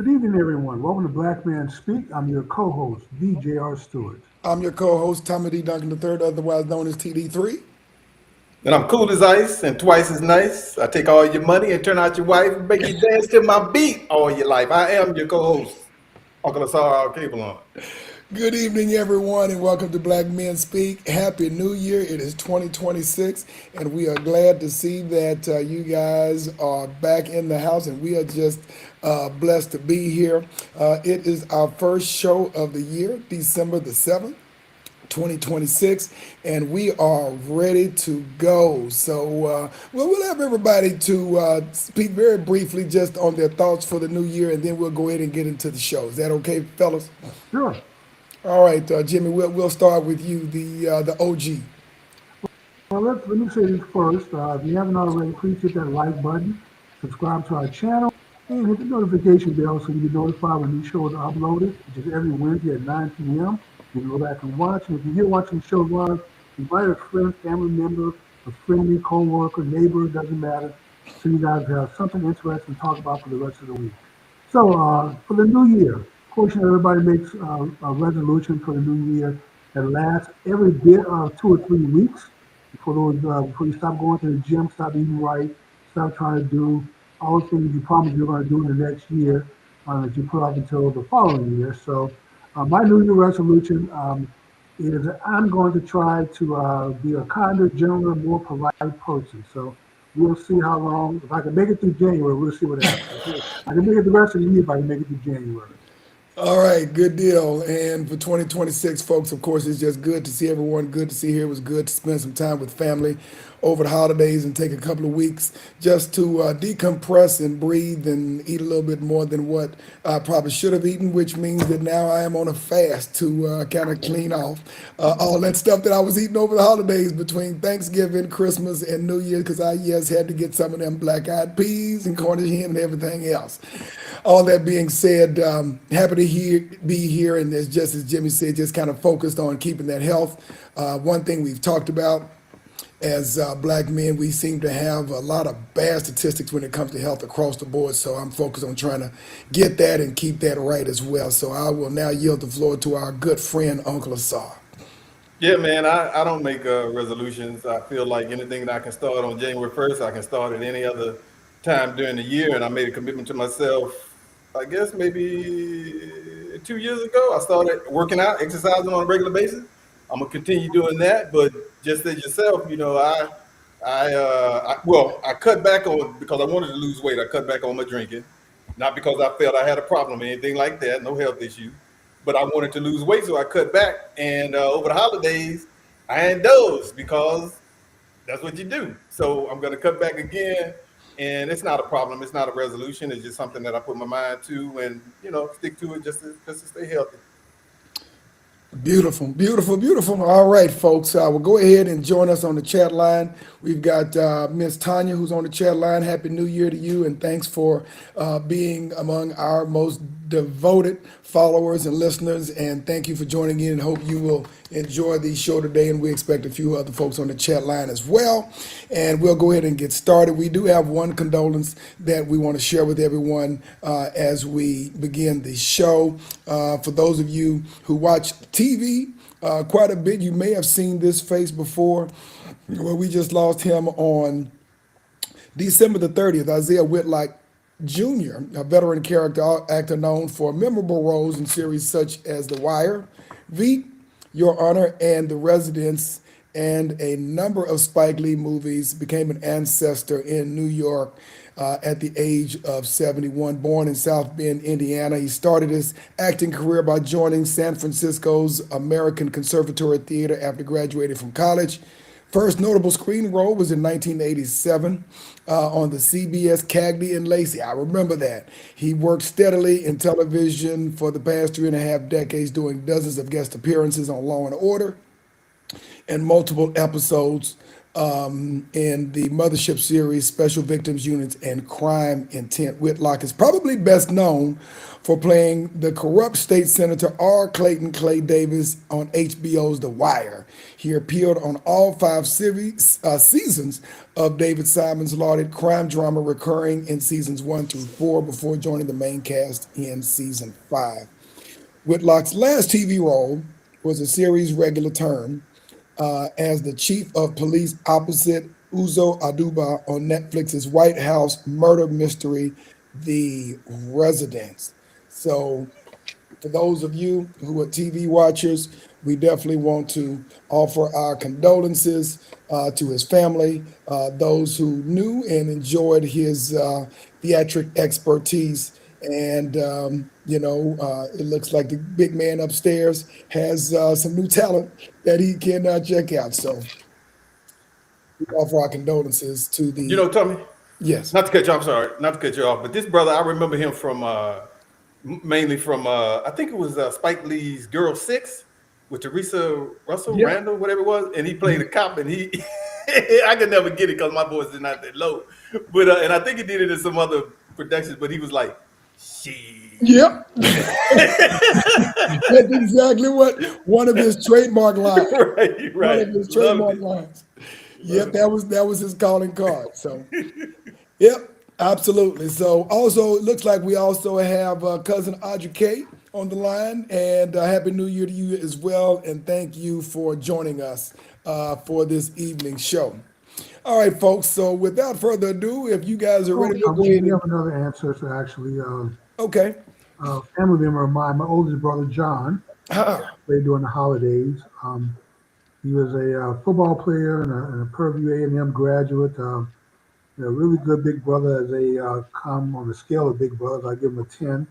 evening, everyone. Welcome to Black Man Speak. I'm your co-host, DJ Stewart. I'm your co-host, Tommy D. Duncan III, otherwise known as TD3. And I'm cool as ice and twice as nice. I take all your money and turn out your wife and make you dance to my beat all your life. I am your co-host, Uncle Asar Cable on. Good evening, everyone, and welcome to Black Men Speak. Happy New Year. It is 2026, and we are glad to see that you guys are back in the house, and we are just blessed to be here. It is our first show of the year, December the 7th. 2026, and we are ready to go. So we'll have everybody to speak very briefly just on their thoughts for the new year, and then we'll go ahead and get into the show. Is that okay, fellas? Sure. All right, Jimmy, we'll start with you, the OG. Well, let me say this first. If you haven't already, please hit that like button, subscribe to our channel, and hit the notification bell so you get notified when new shows are uploaded, which is every Wednesday at 9 p.m. You can go back and watch. And if you're watching the show live, invite a friend, family member, a friendly co-worker, neighbor, doesn't matter. So you guys have something interesting to talk about for the rest of the week. So for the new year, of course, everybody makes a resolution for the new year that lasts every bit of 2 or 3 weeks before you stop going to the gym, stop eating right, stop trying to do all the things you promised you're going to do in the next year that you put off until the following year. So my New Year resolution is I'm going to try to be a kinder, gentler, more polite person. So we'll see how long. If I can make it through January, we'll see what happens. I can make it the rest of the year if I can make it through January. All right, good deal. And for 2026, folks, of course, it's just good to see everyone. Good to see here. It was good to spend some time with family over the holidays and take a couple of weeks just to decompress and breathe and eat a little bit more than what I probably should have eaten, which means that now I am on a fast to kind of clean off all that stuff that I was eating over the holidays between Thanksgiving, Christmas, and New Year, because I, yes, had to get some of them black-eyed peas and Cornish hen and everything else. All that being said, happy to be here, and it's just as Jimmy said, just kind of focused on keeping that health. One thing we've talked about as black men, we seem to have a lot of bad statistics when it comes to health across the board. So I'm focused on trying to get that and keep that right as well. So I will now yield the floor to our good friend, Uncle Asar. Yeah, man, I don't make resolutions. I feel like anything that I can start on January 1st, I can start at any other time during the year. And I made a commitment to myself, I guess maybe 2 years ago. I started working out, exercising on a regular basis. I'm gonna continue doing that, but just as yourself, I cut back on because I wanted to lose weight. I cut back on my drinking, not because I felt I had a problem or anything like that, no health issue, but I wanted to lose weight, so I cut back. And over the holidays, I indulged because that's what you do. So I'm gonna cut back again, and it's not a problem. It's not a resolution. It's just something that I put my mind to, and stick to it just to stay healthy. Beautiful, beautiful, beautiful. All right, folks, we'll go ahead and join us on the chat line. We've got Miss Tanya who's on the chat line. Happy New Year to you, and thanks for being among our most devoted followers and listeners. And thank you for joining in. Hope you will enjoy the show today, and we expect a few other folks on the chat line as well. And we'll go ahead and get started. We do have one condolence that we want to share with everyone as we begin the show. For those of you who watch TV quite a bit, you may have seen this face before, where we just lost him on December the 30th. Isaiah Whitlock Jr., a veteran character actor known for memorable roles in series such as The Wire, Veep, Your Honor, and The Residence, and a number of Spike Lee movies, became an ancestor in New York at the age of 71. Born in South Bend, Indiana, he started his acting career by joining San Francisco's American Conservatory Theater after graduating from college. First notable screen role was in 1987 on the CBS Cagney and Lacey. I remember that. He worked steadily in television for the past 3.5 decades, doing dozens of guest appearances on Law and Order and multiple episodes in the Mothership series, Special Victims Units and Crime Intent. Whitlock is probably best known for playing the corrupt state senator R. Clayton Clay Davis on HBO's The Wire. He appeared on all five seasons of David Simon's lauded crime drama, recurring in seasons 1 through 4 before joining the main cast in season 5. Whitlock's last TV role was a series regular term as the chief of police opposite Uzo Aduba on Netflix's White House murder mystery, The Residence. So, for those of you who are TV watchers, we definitely want to offer our condolences to his family, those who knew and enjoyed his theatric expertise. And, it looks like the big man upstairs has some new talent that he can check out. So we offer our condolences to You the, know, Tommy, yes. not to cut you. I'm sorry, not to cut you off, but this brother, I remember him from mainly from I think it was Spike Lee's Girl Six with Teresa Russell Yeah. Randall, whatever it was, and he played a cop, and he I could never get it because my voice is not that low, but and I think he did it in some other productions, but he was like, she. Yep. That's exactly what one of his trademark lines. Right, One right. of his Loved trademark it. lines. Yep, Loved that was his calling card. So, yep, absolutely. So, also, it looks like we also have cousin Audrey K on the line, and happy New Year to you as well. And thank you for joining us for this evening show. All right, folks. So, without further ado, if you guys are Oh, ready, we'll go ahead we and have another ancestor actually. okay. Family member of mine, my oldest brother John, Ah, played during the holidays. He was a football player and a Purdue A&M graduate. A really good big brother. As they come on the scale of big brothers, I give him a 10,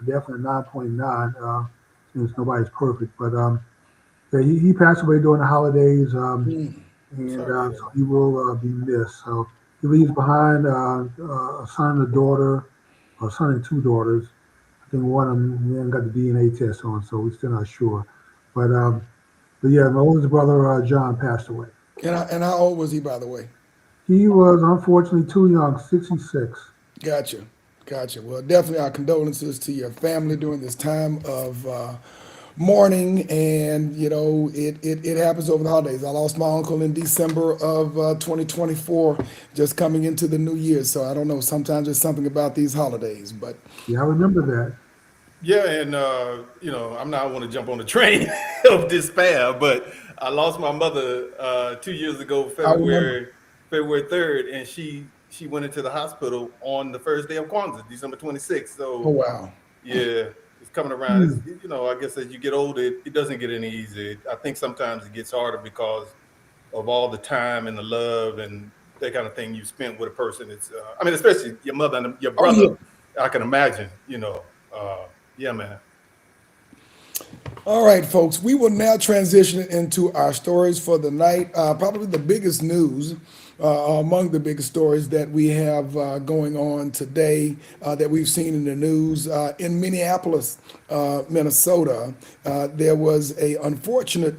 definitely a 9.9. Since nobody's perfect, but yeah, he passed away during the holidays, and Sorry to hear so that. he will be missed. So he leaves behind a son and a daughter, a son and two daughters. I think one of them we haven't got the DNA test on, so we're still not sure. But but yeah, my oldest brother John passed away. and how old was he, by the way? He was unfortunately too young, 66. Gotcha. Gotcha. Well, definitely our condolences to your family during this time of mourning. And, it happens over the holidays. I lost my uncle in December of 2024, just coming into the new year. So I don't know. Sometimes there's something about these holidays, but Yeah, I remember that. Yeah, and I'm not want to jump on the train of despair, but I lost my mother 2 years ago, I remember. February 3rd, and she went into the hospital on the first day of Kwanzaa, December 26th. Oh, So wow. yeah, it's coming around. Hmm. I guess as you get older, it doesn't get any easier. I think sometimes it gets harder because of all the time and the love and that kind of thing you spent with a person. I mean, especially your mother and your Oh, brother. yeah. I can imagine. Yeah, man. All right, folks, we will now transition into our stories for the night. Probably the biggest news, among the biggest stories that we have going on today that we've seen in the news. In Minneapolis, Minnesota, there was a unfortunate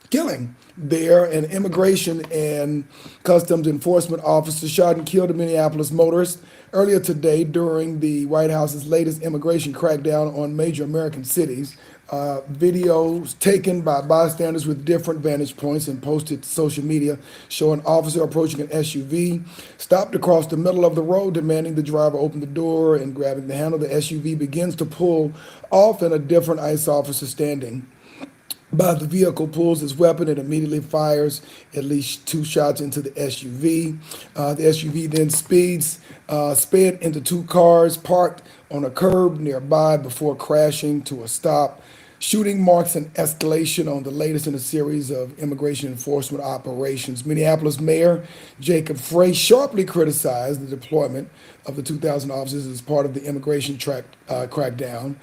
killing there. An immigration and customs enforcement officer shot and killed a Minneapolis motorist earlier today during the White House's latest immigration crackdown on major American cities. Videos taken by bystanders with different vantage points and posted to social media show an officer approaching an SUV, stopped across the middle of the road, demanding the driver open the door, and grabbing the handle. The SUV begins to pull off, and a different ICE officer standing by the vehicle pulls his weapon and immediately fires at least two shots into the SUV. The SUV then sped into two cars parked on a curb nearby before crashing to a stop. Shooting marks an escalation on the latest in a series of immigration enforcement operations. Minneapolis Mayor Jacob Frey sharply criticized the deployment of the 2,000 officers as part of the immigration crackdown.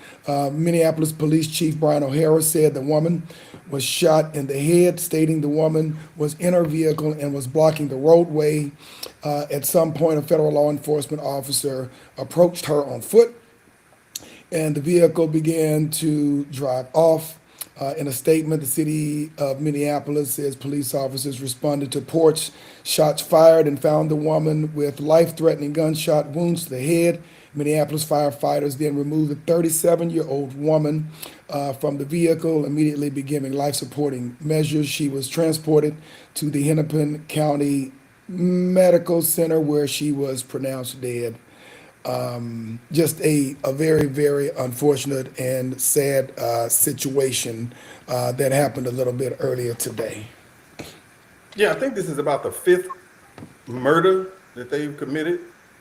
Minneapolis Police Chief Brian O'Hara said the woman was shot in the head, stating the woman was in her vehicle and was blocking the roadway. At some point, a federal law enforcement officer approached her on foot and the vehicle began to drive off. In a statement, the city of Minneapolis says police officers responded to porch shots fired and found the woman with life-threatening gunshot wounds to the head. Minneapolis firefighters then removed the 37-year-old woman from the vehicle, immediately beginning life-supporting measures. She was transported to the Hennepin County Medical Center where she was pronounced dead. Just a very, very unfortunate and sad situation that happened a little bit earlier today. Yeah, I think this is about the fifth murder that they've committed.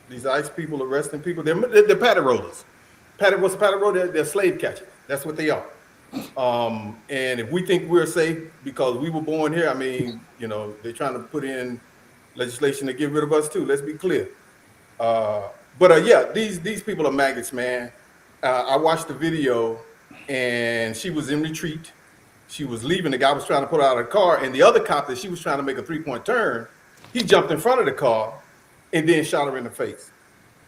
These ICE people arresting people. They're patty rollers. What's a patty roller? They're slave catchers. That's what they are. And if we think we're safe because we were born here, I mean, you know, they're trying to put in legislation to get rid of us too. Let's be clear. But yeah, these people are maggots, man. I watched the video, and she was in retreat. She was leaving. The guy was trying to put her out of the car, and the other cop that she was trying to make a 3-point turn, he jumped in front of the car and then shot her in the face.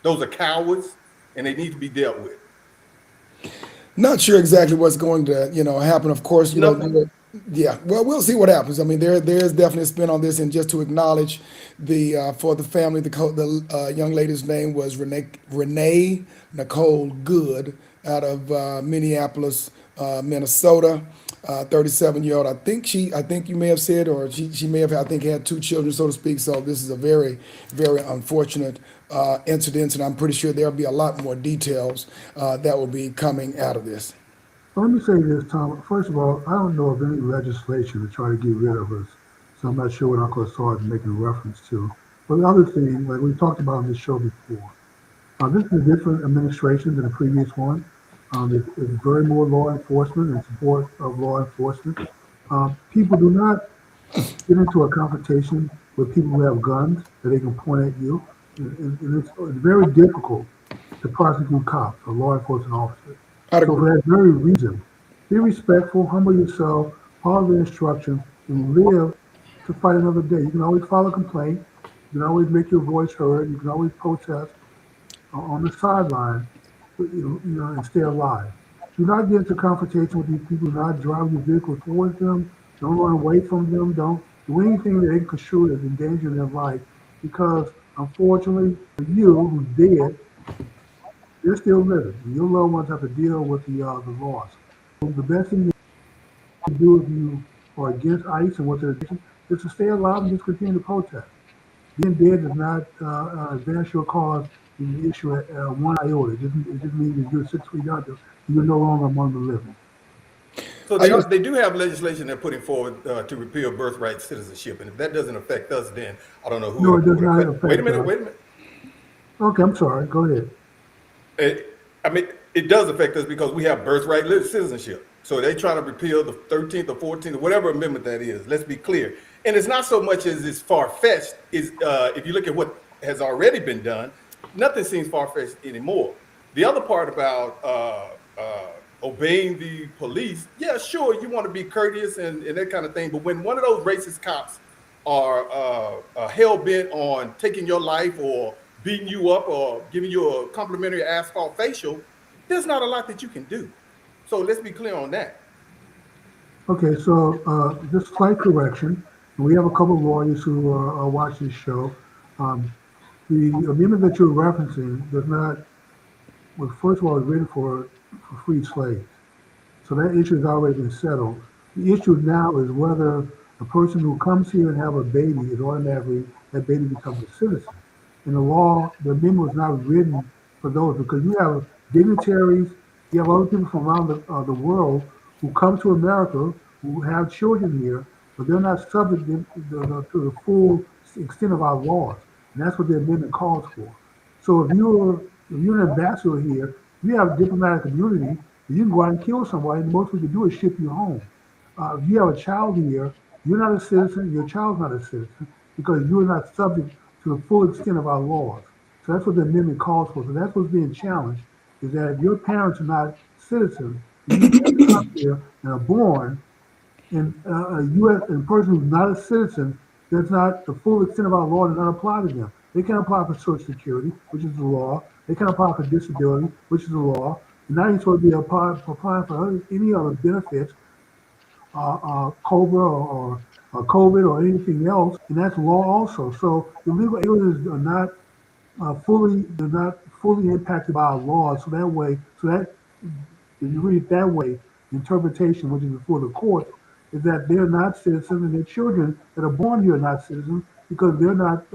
Those are cowards, and they need to be dealt with. Not sure exactly what's going to, happen. Of course, Nothing. yeah. Well, we'll see what happens. I mean, there's definitely a spin on this, and just to acknowledge the for the family, the young lady's name was Renee Nicole Good out of Minneapolis, Minnesota. 37-year-old. I think you may have said, or she may have, I think, had 2 children, so to speak. So this is a very, very unfortunate incident, and I'm pretty sure there'll be a lot more details that will be coming out of this. Let me say this, Tom. First of all, I don't know of any legislation to try to get rid of us, so I'm not sure what Uncle Sarge is making reference to. But the other thing, like we talked about on this show before, this is a different administration than the previous one. It's very more law enforcement and support of law enforcement. People do not get into a confrontation with people who have guns that they can point at you. And it's very difficult to prosecute cops or law enforcement officers. I'd So agree. for that very reason, be respectful, humble yourself, follow the instructions, and live to fight another day. You can always file a complaint. You can always make your voice heard. You can always protest on the sideline, and stay alive. Do not get into confrontation with these people. Do not drive your vehicle towards them. Don't run away from them. Don't do anything that they can construe as endangering their life, because unfortunately for you, who's dead, they're still living. And your loved ones have to deal with the loss. So the best thing you do if you are against ICE and what they're doing is to stay alive and just continue to protest. Being dead does not advance your cause in the issue at one iota. It just means that you're 6 feet under, you're no longer among the living. So I just they do have legislation they're putting forward to repeal birthright citizenship, and if that doesn't affect us, then I don't know who No, it it does would not affect. Wait a affect minute, us. wait a minute. Okay, I'm sorry. Go ahead. I mean, it does affect us because we have birthright citizenship. So they try to repeal the 13th or 14th or whatever amendment that is. Let's be clear. And it's not so much as it's far-fetched. Is if you look at what has already been done, nothing seems far-fetched anymore. The other part about obeying the police, yeah, sure, you want to be courteous and that kind of thing. But when one of those racist cops are hell-bent on taking your life or beating you up or giving you a complimentary asphalt facial, there's not a lot that you can do. So let's be clear on that. Okay, so just slight correction. We have a couple of lawyers who watch this show. Um, the amendment that you're referencing does not, well, first of all, it's written for free slaves. So that issue has already been settled. The issue now is whether a person who comes here and have a baby is automatically, that baby becomes a citizen. In the law, the amendment was not written for those, because you have dignitaries, you have other people from around the world who come to America, who have children here, but they're not subject to the full extent of our laws. And that's what the amendment calls for. So if you're an ambassador here, you have diplomatic immunity, you can go out and kill somebody, and the most we can do is ship you home. If you have a child here, you're not a citizen, your child's not a citizen, because you're not subject to the full extent of our laws. So that's what the amendment calls for. So that's what's being challenged, is that if your parents are not citizens, and you come here and are born, and a U.S. and person who's not a citizen, that's not the full extent of our law does not apply to them. They can't apply for Social Security, which is the law. They can't apply for disability, which is the law. And now you're supposed to be applying for any other benefits COBRA or COVID or anything else, and that's law also. So illegal aliens are not they're not fully impacted by our laws. So that way, so that if you read it that way, the interpretation, which is before the courts, is that they're not citizens and their children that are born here are not citizens because they're not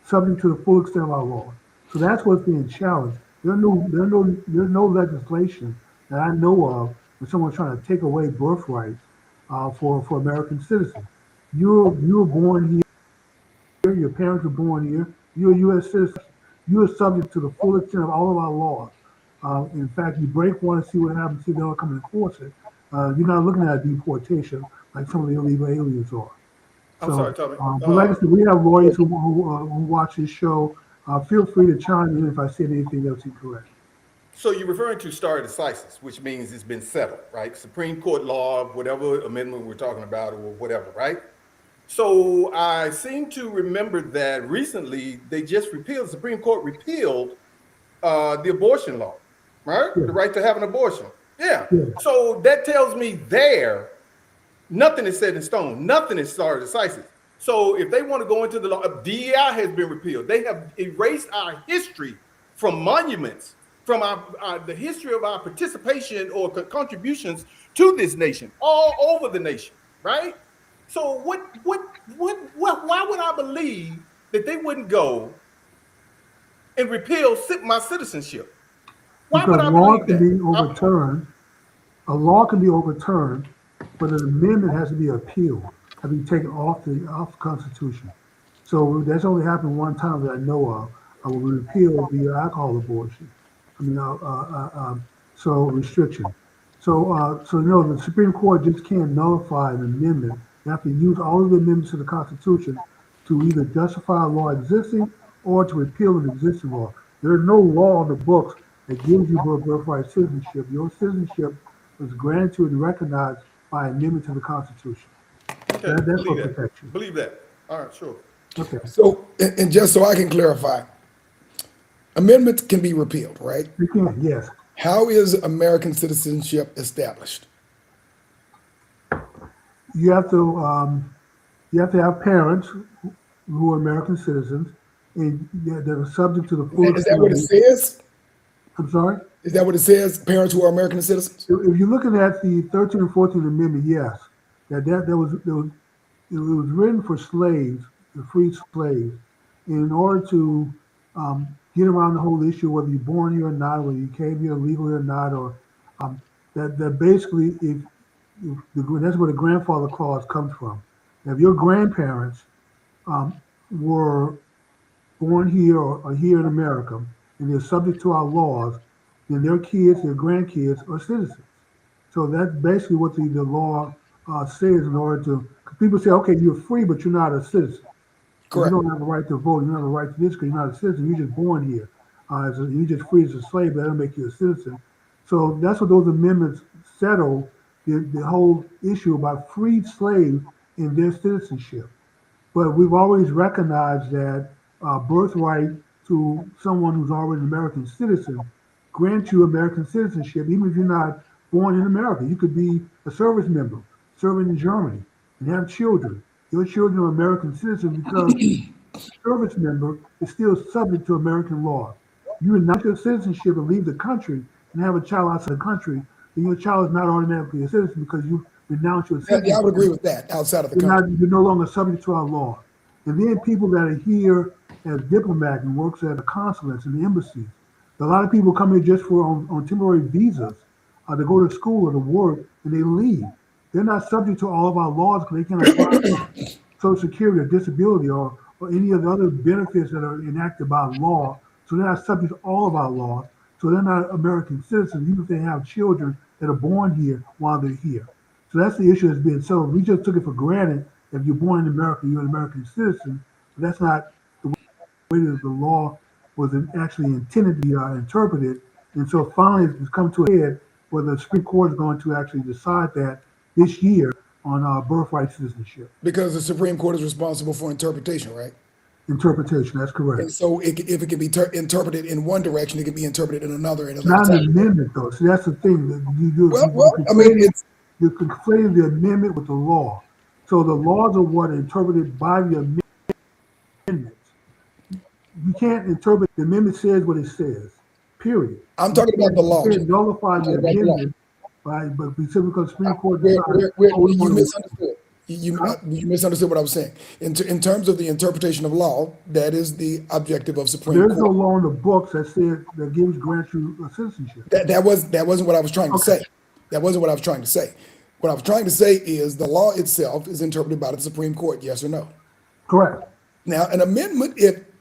subject to the full extent of our laws. So that's what's being challenged. There's no legislation that I know of when someone's trying to take away birthrights for American citizens. You were born here, your parents were born here, you're a U.S. citizen. You are subject to the full extent of all of our laws. In fact, you break one and see what happens, see if they'll come and enforce it. You're not looking at deportation like some of the illegal aliens are. I'm sorry, Tommy. But like I said, we have lawyers who watch this show. Feel free to chime in if I said anything else incorrect. So you're referring to stare decisis, which means it's been settled, right? Supreme Court law, whatever amendment we're talking about, or whatever, right? So I seem to remember that recently they just repealed, the Supreme Court repealed the abortion law, right? Yeah, The right to have an abortion. Yeah. yeah. So that tells me there, nothing is set in stone. Nothing is stare decisis. So if they want to go into the law, DEI has been repealed. They have erased our history from monuments, from the history of our participation or contributions to this nation, all over the nation, right? So why would I believe that they wouldn't go and repeal my citizenship? Why would Because I believe that? a law can be overturned, but an amendment has to be appealed, have to be taken off the Constitution. So that's only happened one time that I know of. When we repealed the alcohol abortion. I mean, so restriction. So no, the Supreme Court just can't nullify an amendment. You have to use all of the amendments to the Constitution to either justify a law existing or to repeal an existing law. There is no law on the books that gives you birthright citizenship. Your citizenship was granted and recognized by amendment to the Constitution. Okay, That's believe what that. protects you. Believe that. All right, sure. Okay, So, and just so I can clarify, amendments can be repealed, right? you can, yes. How is American citizenship established? You have to have parents who are American citizens and that are subject to the full Is that what it extent. says? I'm sorry? Is that what it says? Parents who are American citizens? If you're looking at the 13th and 14th Amendment, yes. It was written for slaves, the freed slaves, in order to get around the whole issue, whether you're born here or not, whether you came here legally or not, or that basically, that's where the grandfather clause comes from. If your grandparents were born here or are here in America and they're subject to our laws, then their kids, their grandkids are citizens. So that's basically what the law says in order to, because people say, okay, you're free, but you're not a citizen. You Correct. don't have a right to vote. You don't have a right to this because you're not a citizen. You're just born here. You're just free as a slave, but that'll make you a citizen. So that's what those amendments settle, the whole issue about freed slaves and their citizenship. But we've always recognized that birthright to someone who's already an American citizen grants you American citizenship, even if you're not born in America. You could be a service member, serving in Germany, and have children. Your children are American citizens because a service member is still subject to American law. You renounce your citizenship and leave the country and have a child outside the country, then your child is not automatically a citizen because you renounce your Yeah, I would citizenship. agree with that. Outside of the country. You're no longer subject to our law. And then people that are here as diplomats and works at the consulates and the embassies. A lot of people come here just for on temporary visas to go to school or to work, and they leave. They're not subject to all of our laws because they can't apply for Social Security or disability or any of the other benefits that are enacted by law. So they're not subject to all of our laws. So they're not American citizens, even if they have children that are born here while they're here. So that's the issue that's being settled. We just took it for granted. If you're born in America, you're an American citizen. But that's not the way that the law was actually intended to be interpreted. And so finally, it's come to a head where the Supreme Court is going to actually decide that this year on birthright citizenship. Because the Supreme Court is responsible for interpretation, right? Interpretation, that's correct. And so if it can be interpreted in one direction, it can be interpreted in another. And It's not an amendment, though. See, that's the thing that you do. Well, I mean, You're conflating the amendment with the law. So the laws are what are interpreted by the amendments. You can't interpret the amendment says what it says. Period. I'm talking about the You law, can't Jimmy. nullify I'm the talking about the law. amendment by but simply because the Supreme Court decides, oh, we You want to. misunderstood. Huh? You misunderstood what I was saying. In terms of the interpretation of law, that is the objective of Supreme There's no Court. law in the books that says that grants you a citizenship. That wasn't what I was trying to Okay, say. That wasn't what I was trying to say. What I was trying to say is the law itself is interpreted by the Supreme Court, yes or no. correct. Now, an amendment, it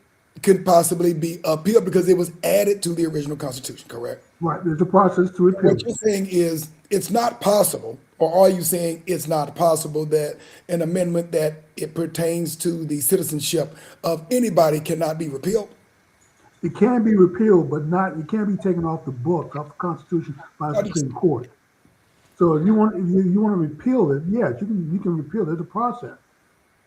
could possibly be appealed because it was added to the original Constitution, correct? Right. There's a process to repeal What it. you're saying is it's not possible, or are you saying it's not possible that an amendment that it pertains to the citizenship of anybody cannot be repealed? It can be repealed, but not. It can't be taken off the books, off the Constitution by the How do you- Supreme Court. So if you want to repeal it, yes, you can repeal it. There's a process.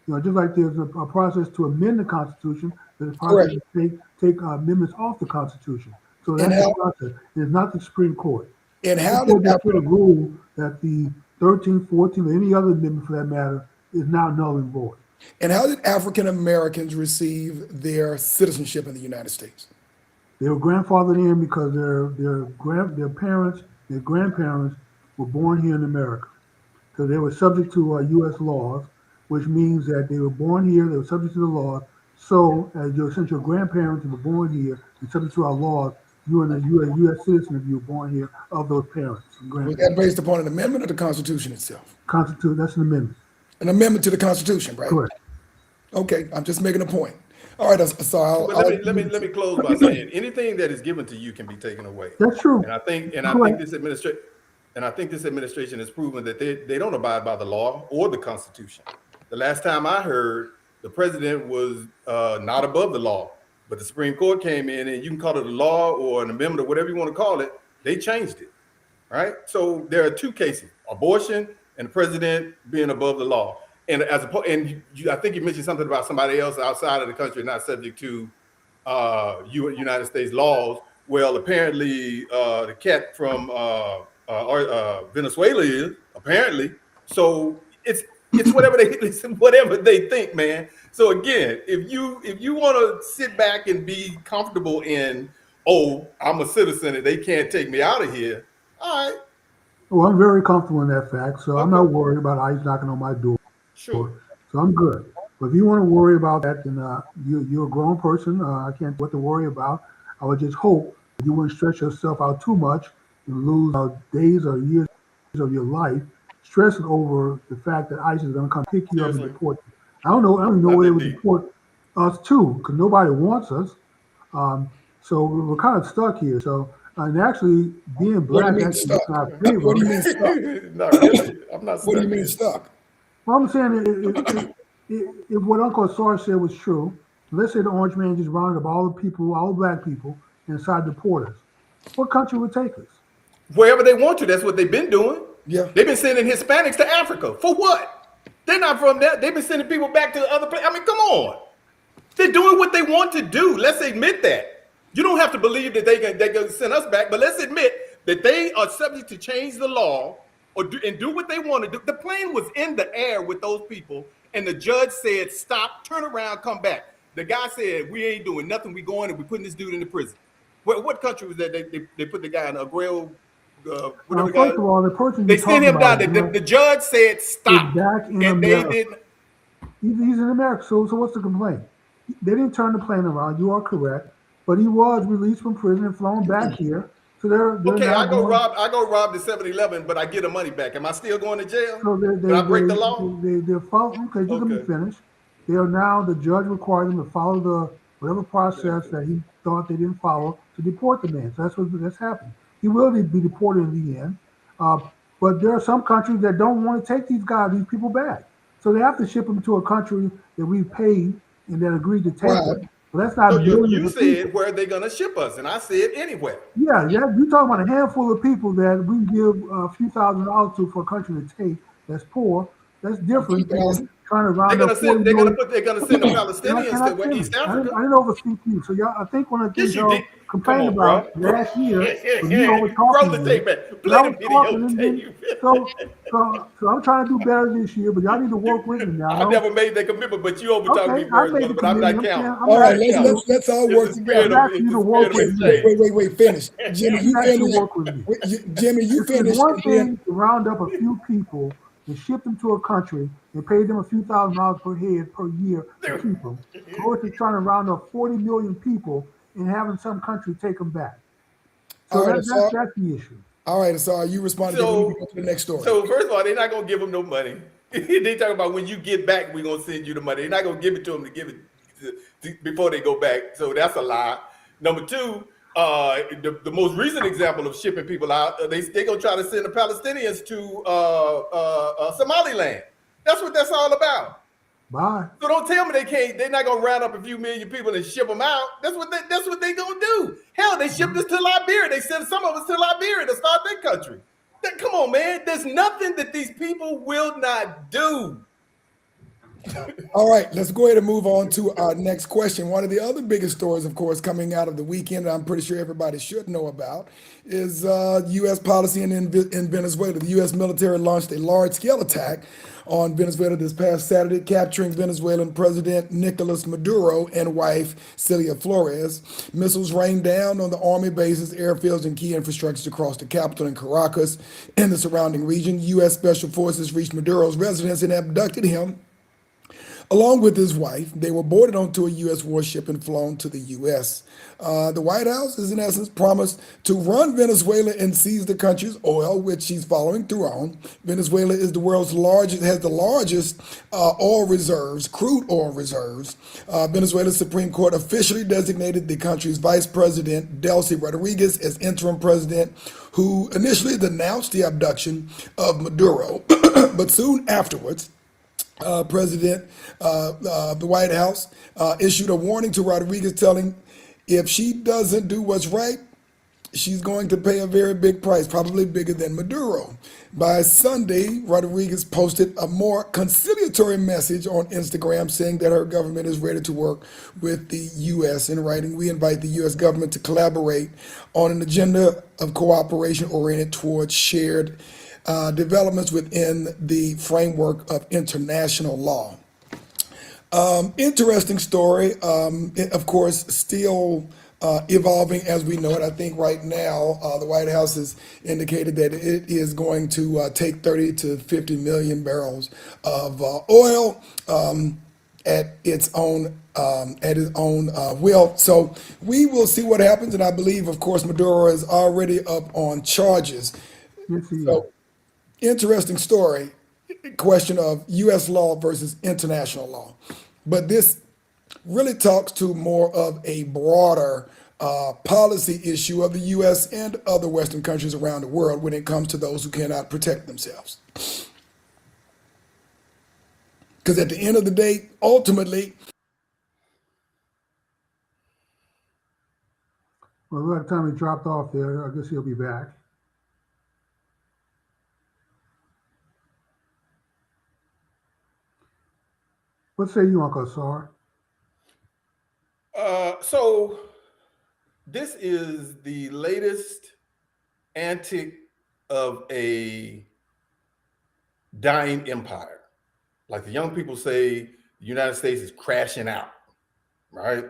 Just like there's a process to amend the Constitution, there's a process Correct. to take amendments off the Constitution. So And that's the how process. It's not the Supreme Court. and The Supreme how did Court just put a rule that the 13th, 14th, or any other amendment for that matter is now null and void. African Americans receive their citizenship in the United States? They were grandfathered in because their parents, their grandparents were born here in America. So they were subject to U.S. laws, which means that they were born here, they were subject to the laws. So, as since your grandparents were born here and subject to our laws, you are a U.S. citizen if you were born here of those parents and Was that grandparents. based upon an amendment of the Constitution itself? Constitution, that's an amendment. An amendment to the Constitution, right? Correct. Okay, I'm just making a point. All right, so But let me close by saying anything that is given to you can be taken away. That's true. And I think Correct. this administration has proven that they don't abide by the law or the Constitution. The last time I heard, the president was not above the law, but the Supreme Court came in, and you can call it a law or an amendment or whatever you want to call it. They changed it, right? So there are two cases: abortion and the president being above the law. And I think you mentioned something about somebody else outside of the country not subject to United States laws. Well, apparently the cat from Venezuela is apparently. So it's whatever they think, man. So again, if you want to sit back and be comfortable in, oh, I'm a citizen and they can't take me out of here, all right, Well, I'm very comfortable in that fact, so I'm okay, not worried about ICE knocking on my door. sure. So I'm good. But if you want to worry about that, then you're a grown person. I can't what to worry about. I would just hope that you wouldn't stretch yourself out too much and lose days or years of your life stressing over the fact that ICE is going to come pick you up and Seriously, deport you. I don't know. I don't even know not where they that would deep. deport us to because nobody wants us. Um, so we're kind of stuck here. So and actually, being What do you black mean actually gets in stuck? our favor. What do you mean stuck? Not really. I'm not What do you stuck mean here. stuck? Well, I'm saying if what Uncle Sarge said was true, let's say the orange man just rounded up all the people, all the black people, and decided to deport us. What country would take us? Wherever they want to, that's what they've been doing. Yeah. They've been sending Hispanics to Africa. For what? They're not from there. They've been sending people back to other places. I mean, come on. They're doing what they want to do. Let's admit that. You don't have to believe that they can send us back, but let's admit that they are subject to change the law and do what they want to do. The plane was in the air with those people, and the judge said, stop, turn around, come back. The guy said, we ain't doing nothing. We going and we putting this dude in the prison. What country was that they put the guy in? Aguero, whatever guy. First of all, the person They you're sent talking him down. about The judge said, is stop. back in And they America. didn't. He's in America. So what's the complaint? They didn't turn the plane around. You are correct, but he was released from prison and flown back here. So they're Okay, now I go going. rob the 7-Eleven, but I get the money back. Am I still going to jail? So Did I break the law? they're following. Okay, just let me Okay. finish. They are now the judge required them to follow the whatever process that he thought they didn't follow to deport the man. So that's happening. He will be deported in the end. Uh, but there are some countries that don't want to take these people back. So they have to ship them to a country that we paid and that agreed to take Right. them. But that's So not billions you of people. said where are they gonna ship us, and I said anywhere. Yeah, you're talking about a handful of people that we can give a few $1,000s to for a country to take that's poor. That's A few different than thousand. trying to They're round gonna up 40 send. They're gonna million. put. They're gonna send the Can Palestinians I to finish? East I didn't, Africa. I didn't overspeak you. So y'all, I think one of the Yes, things you did. y'all Come complained on, bro. about last year was me over Roll talking the to tape you. back. And I Play the was talking, and videotape. then so I'm trying to do better this year, but y'all need to work with me now. I I know. never made that commitment, but you over talking Okay, me I first, made brother. the But I'm commitment. not I'm saying counting. I'm All I'm right, not asking counting. you. let's all It's work the spirit together. I'm of asking it's you the to work spirit of with Okay, me. exchange. wait, finish. Jimmy, I'm you asking you to finish. work with me. Jimmy, you It's finish, one and then thing to round up a few people and ship them to a country and pay them a few $1,000s per head per year to keep them, versus trying to round up 40 million people and having some country take them back. So all right, that's the issue. all right, so you responded. Then we need to So, go to the next story. so first of all, they're not gonna give them no money. They talk about when you get back, we're gonna send you the money. They're not gonna give it to them to give it before they go back. So that's a lie. Number two, the most recent example of shipping people out, they gonna try to send the Palestinians to Somaliland. That's what that's all about. Bye. So don't tell me they can't. They're not gonna round up a few million people and ship them out. That's what they gonna do. Hell, they shipped us to Liberia. They sent some of us to Liberia to start their country. Come on, man. There's nothing that these people will not do. All right, let's go ahead and move on to our next question. One of the other biggest stories, of course, coming out of the weekend, and I'm pretty sure everybody should know about, is U.S. policy in Venezuela. The U.S. military launched a large-scale attack on Venezuela this past Saturday, capturing Venezuelan President Nicolas Maduro and wife Celia Flores. Missiles rained down on the army bases, airfields, and key infrastructures across the capital in Caracas and the surrounding region. U.S. Special Forces reached Maduro's residence and abducted him along with his wife. They were boarded onto a U.S. warship and flown to the U.S. The White House has, in essence, promised to run Venezuela and seize the country's oil, which she's following through on. Venezuela is the world's largest, has the largest oil reserves, crude oil reserves. Venezuela's Supreme Court officially designated the country's Vice President, Delcy Rodriguez, as interim president, who initially denounced the abduction of Maduro, but soon afterwards, the White House issued a warning to Rodriguez, telling if she doesn't do what's right, she's going to pay a very big price, probably bigger than Maduro. By Sunday, Rodriguez posted a more conciliatory message on Instagram saying that her government is ready to work with the U.S. In writing, we invite the U.S. government to collaborate on an agenda of cooperation oriented towards shared developments within the framework of international law. Interesting story. Of course, still evolving as we know it. I think right now the White House has indicated that it is going to take 30 to 50 million barrels of oil at its own will. So we will see what happens, and I believe, of course, Maduro is already up on charges. Yes, he is. So interesting story, question of U.S. law versus international law. But this really talks to more of a broader policy issue of the U.S. and other Western countries around the world when it comes to those who cannot protect themselves. Because at the end of the day, ultimately, Well, by the time he dropped off there, I guess he'll be back. What say you, Uncle Sar? So this is the latest antic of a dying empire. Like the young people say, the United States is crashing out, right?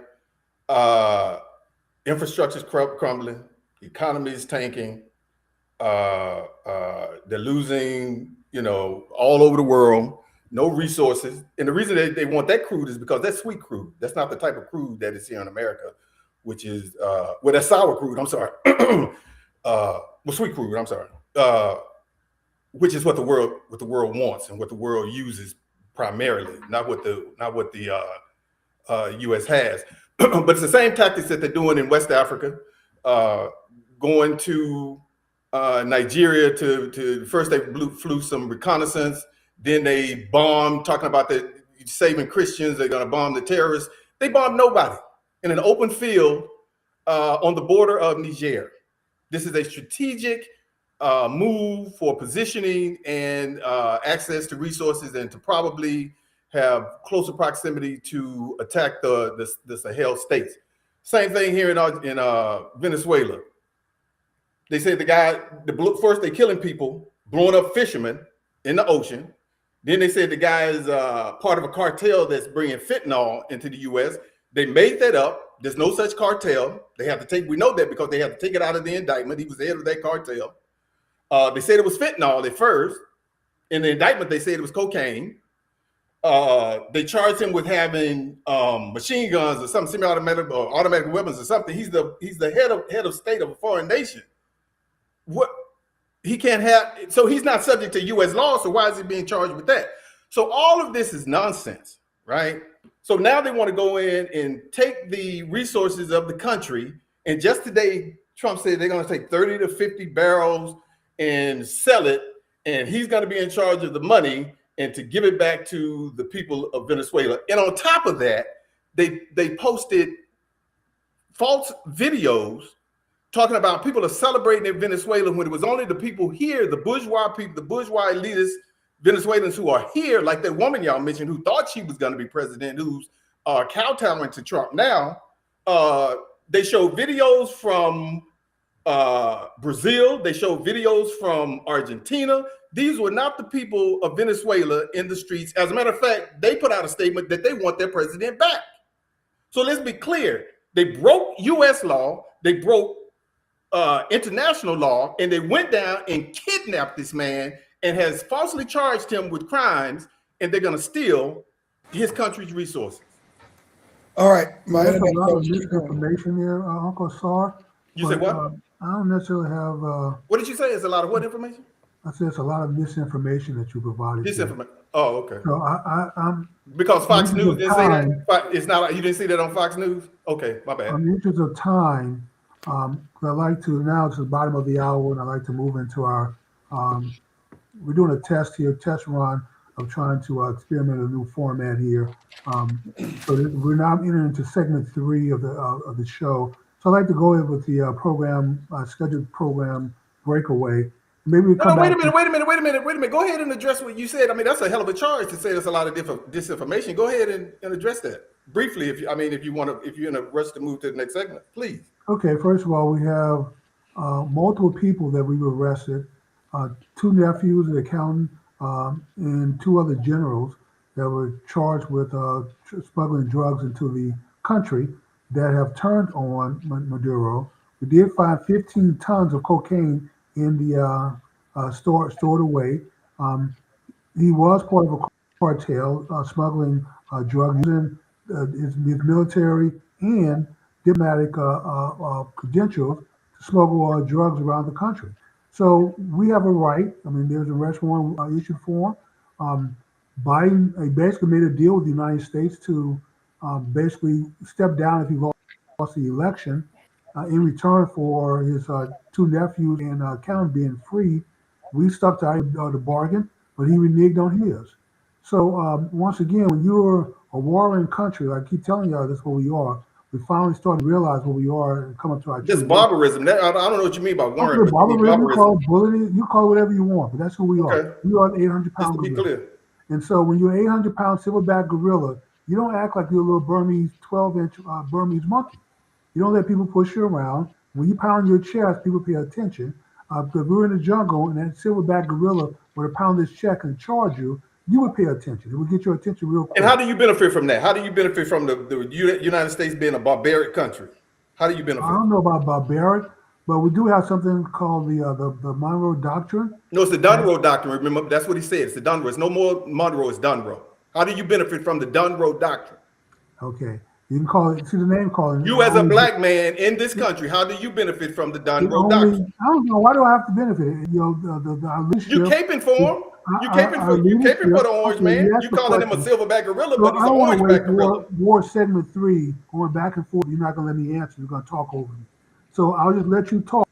Infrastructure's crumbling, economy is tanking, they're losing, all over the world, no resources. And the reason they want that crude is because that's sweet crude. That's not the type of crude that is here in America, which is, that's sour crude, I'm sorry. Sweet crude, I'm sorry. Which is what the world wants and what the world uses primarily, not what the U.S. has. But it's the same tactics that they're doing in West Africa, going to Nigeria to first they flew some reconnaissance, then they bombed, talking about the saving Christians, they're going to bomb the terrorists. They bombed nobody in an open field on the border of Niger. This is a strategic move for positioning and access to resources and to probably have closer proximity to attack the Sahel states. Same thing here in Venezuela. They say first they killing people, blowing up fishermen in the ocean. Then they said the guy is part of a cartel that's bringing fentanyl into the U.S. They made that up. There's no such cartel. We know that because they have to take it out of the indictment. He was the head of that cartel. They said it was fentanyl at first. In the indictment, they said it was cocaine. They charged him with having machine guns or some semi-automatic or automatic weapons or something. He's the head of state of a foreign nation. What he can't have, so he's not subject to U.S. law. So why is he being charged with that? So all of this is nonsense, right? So now they want to go in and take the resources of the country. And just today, Trump said they're going to take 30 to 50 barrels and sell it, and he's going to be in charge of the money and to give it back to the people of Venezuela. And on top of that, they posted false videos talking about people are celebrating in Venezuela when it was only the people here, the bourgeois people, the bourgeois elitist Venezuelans who are here, like that woman y'all mentioned who thought she was going to be president, who's kowtowing to Trump now. They show videos from Brazil. They show videos from Argentina. These were not the people of Venezuela in the streets. As a matter of fact, they put out a statement that they want their president back. So let's be clear. They broke U.S. law. They broke international law, and they went down and kidnapped this man and has falsely charged him with crimes, and they're going to steal his country's resources. All right. There's a lot of misinformation there, Uncle Sar. You said what? I don't necessarily have... what did you say? It's a lot of what information? I said it's a lot of misinformation that you provided. Disinformation. Oh, okay. So I'm... Because Fox News didn't say that? It's not, you didn't see that on Fox News? Okay, my bad. In the interest of time, I like to, now it's the bottom of the hour, and I like to move into our... we're doing a test run of trying to experiment a new format here. So we're now entering into segment 3 of the show. So I'd like to go in with the scheduled program breakaway. Maybe we come wait a minute. Go ahead and address what you said. I mean, that's a hell of a charge to say there's a lot of disinformation. Go ahead and address that briefly, if you're in a rush to move to the next segment, please. Okay, first of all, we have multiple people that we've arrested, 2 nephews, an accountant, and 2 other generals that were charged with smuggling drugs into the country that have turned on Maduro. We did find 15 tons of cocaine in the stored away. He was part of a cartel smuggling drugs using his military and diplomatic credentials to smuggle drugs around the country. So we have a right. I mean, there's an arrest warrant issued for him. Biden basically made a deal with the United States to basically step down if he lost the election in return for his 2 nephews and accountant being freed. We stuck to the bargain, but he reneged on his. So once again, when you're a warring country, I keep telling y'all this is what we are. We finally started to realize what we are and come up to our. This barbarism. I don't know what you mean by warring. Barbarism. You call it bullying. You call it whatever you want, but that's who we are. Okay. We are an 800-pound gorilla. Just to be clear. And so when you're an 800-pound silverback gorilla, you don't act like you're a little Burmese 12-inch Burmese monkey. You don't let people push you around. When you pound your chest, people pay attention. Because we're in the jungle and that silverback gorilla would pound his chest and charge you, you would pay attention. It would get your attention real quick. And how do you benefit from that? How do you benefit from the United States being a barbaric country? How do you benefit? I don't know about barbaric, but we do have something called the Monroe Doctrine. No, it's the Dunroe Doctrine. Remember, that's what he said. It's the Dunroe. It's no more Monroe, it's Dunroe. How do you benefit from the Dunroe Doctrine? Okay. You can call it, see the name calling. You as a black man in this country, how do you benefit from the Dunroe Doctrine? I don't know. Why do I have to benefit? You know, you caping for him. You caping for the orange man. You calling him a silverback gorilla, but he's an orangeback gorilla. War segment 3, going back and forth. You're not going to let me answer. You're going to talk over me. So I'll just let you talk.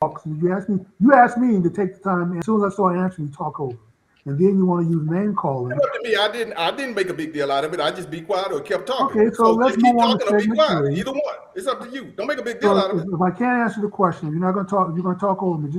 So you asked me to take the time. And as soon as I start answering, you talk over. And then you want to use name calling. Up to me, I didn't make a big deal out of it. I just be quiet or kept talking. Okay, so let's move on to segment 3. Either one. It's up to you. Don't make a big deal out of it. If I can't answer the question, if you're not going to talk. If you're going to talk over me.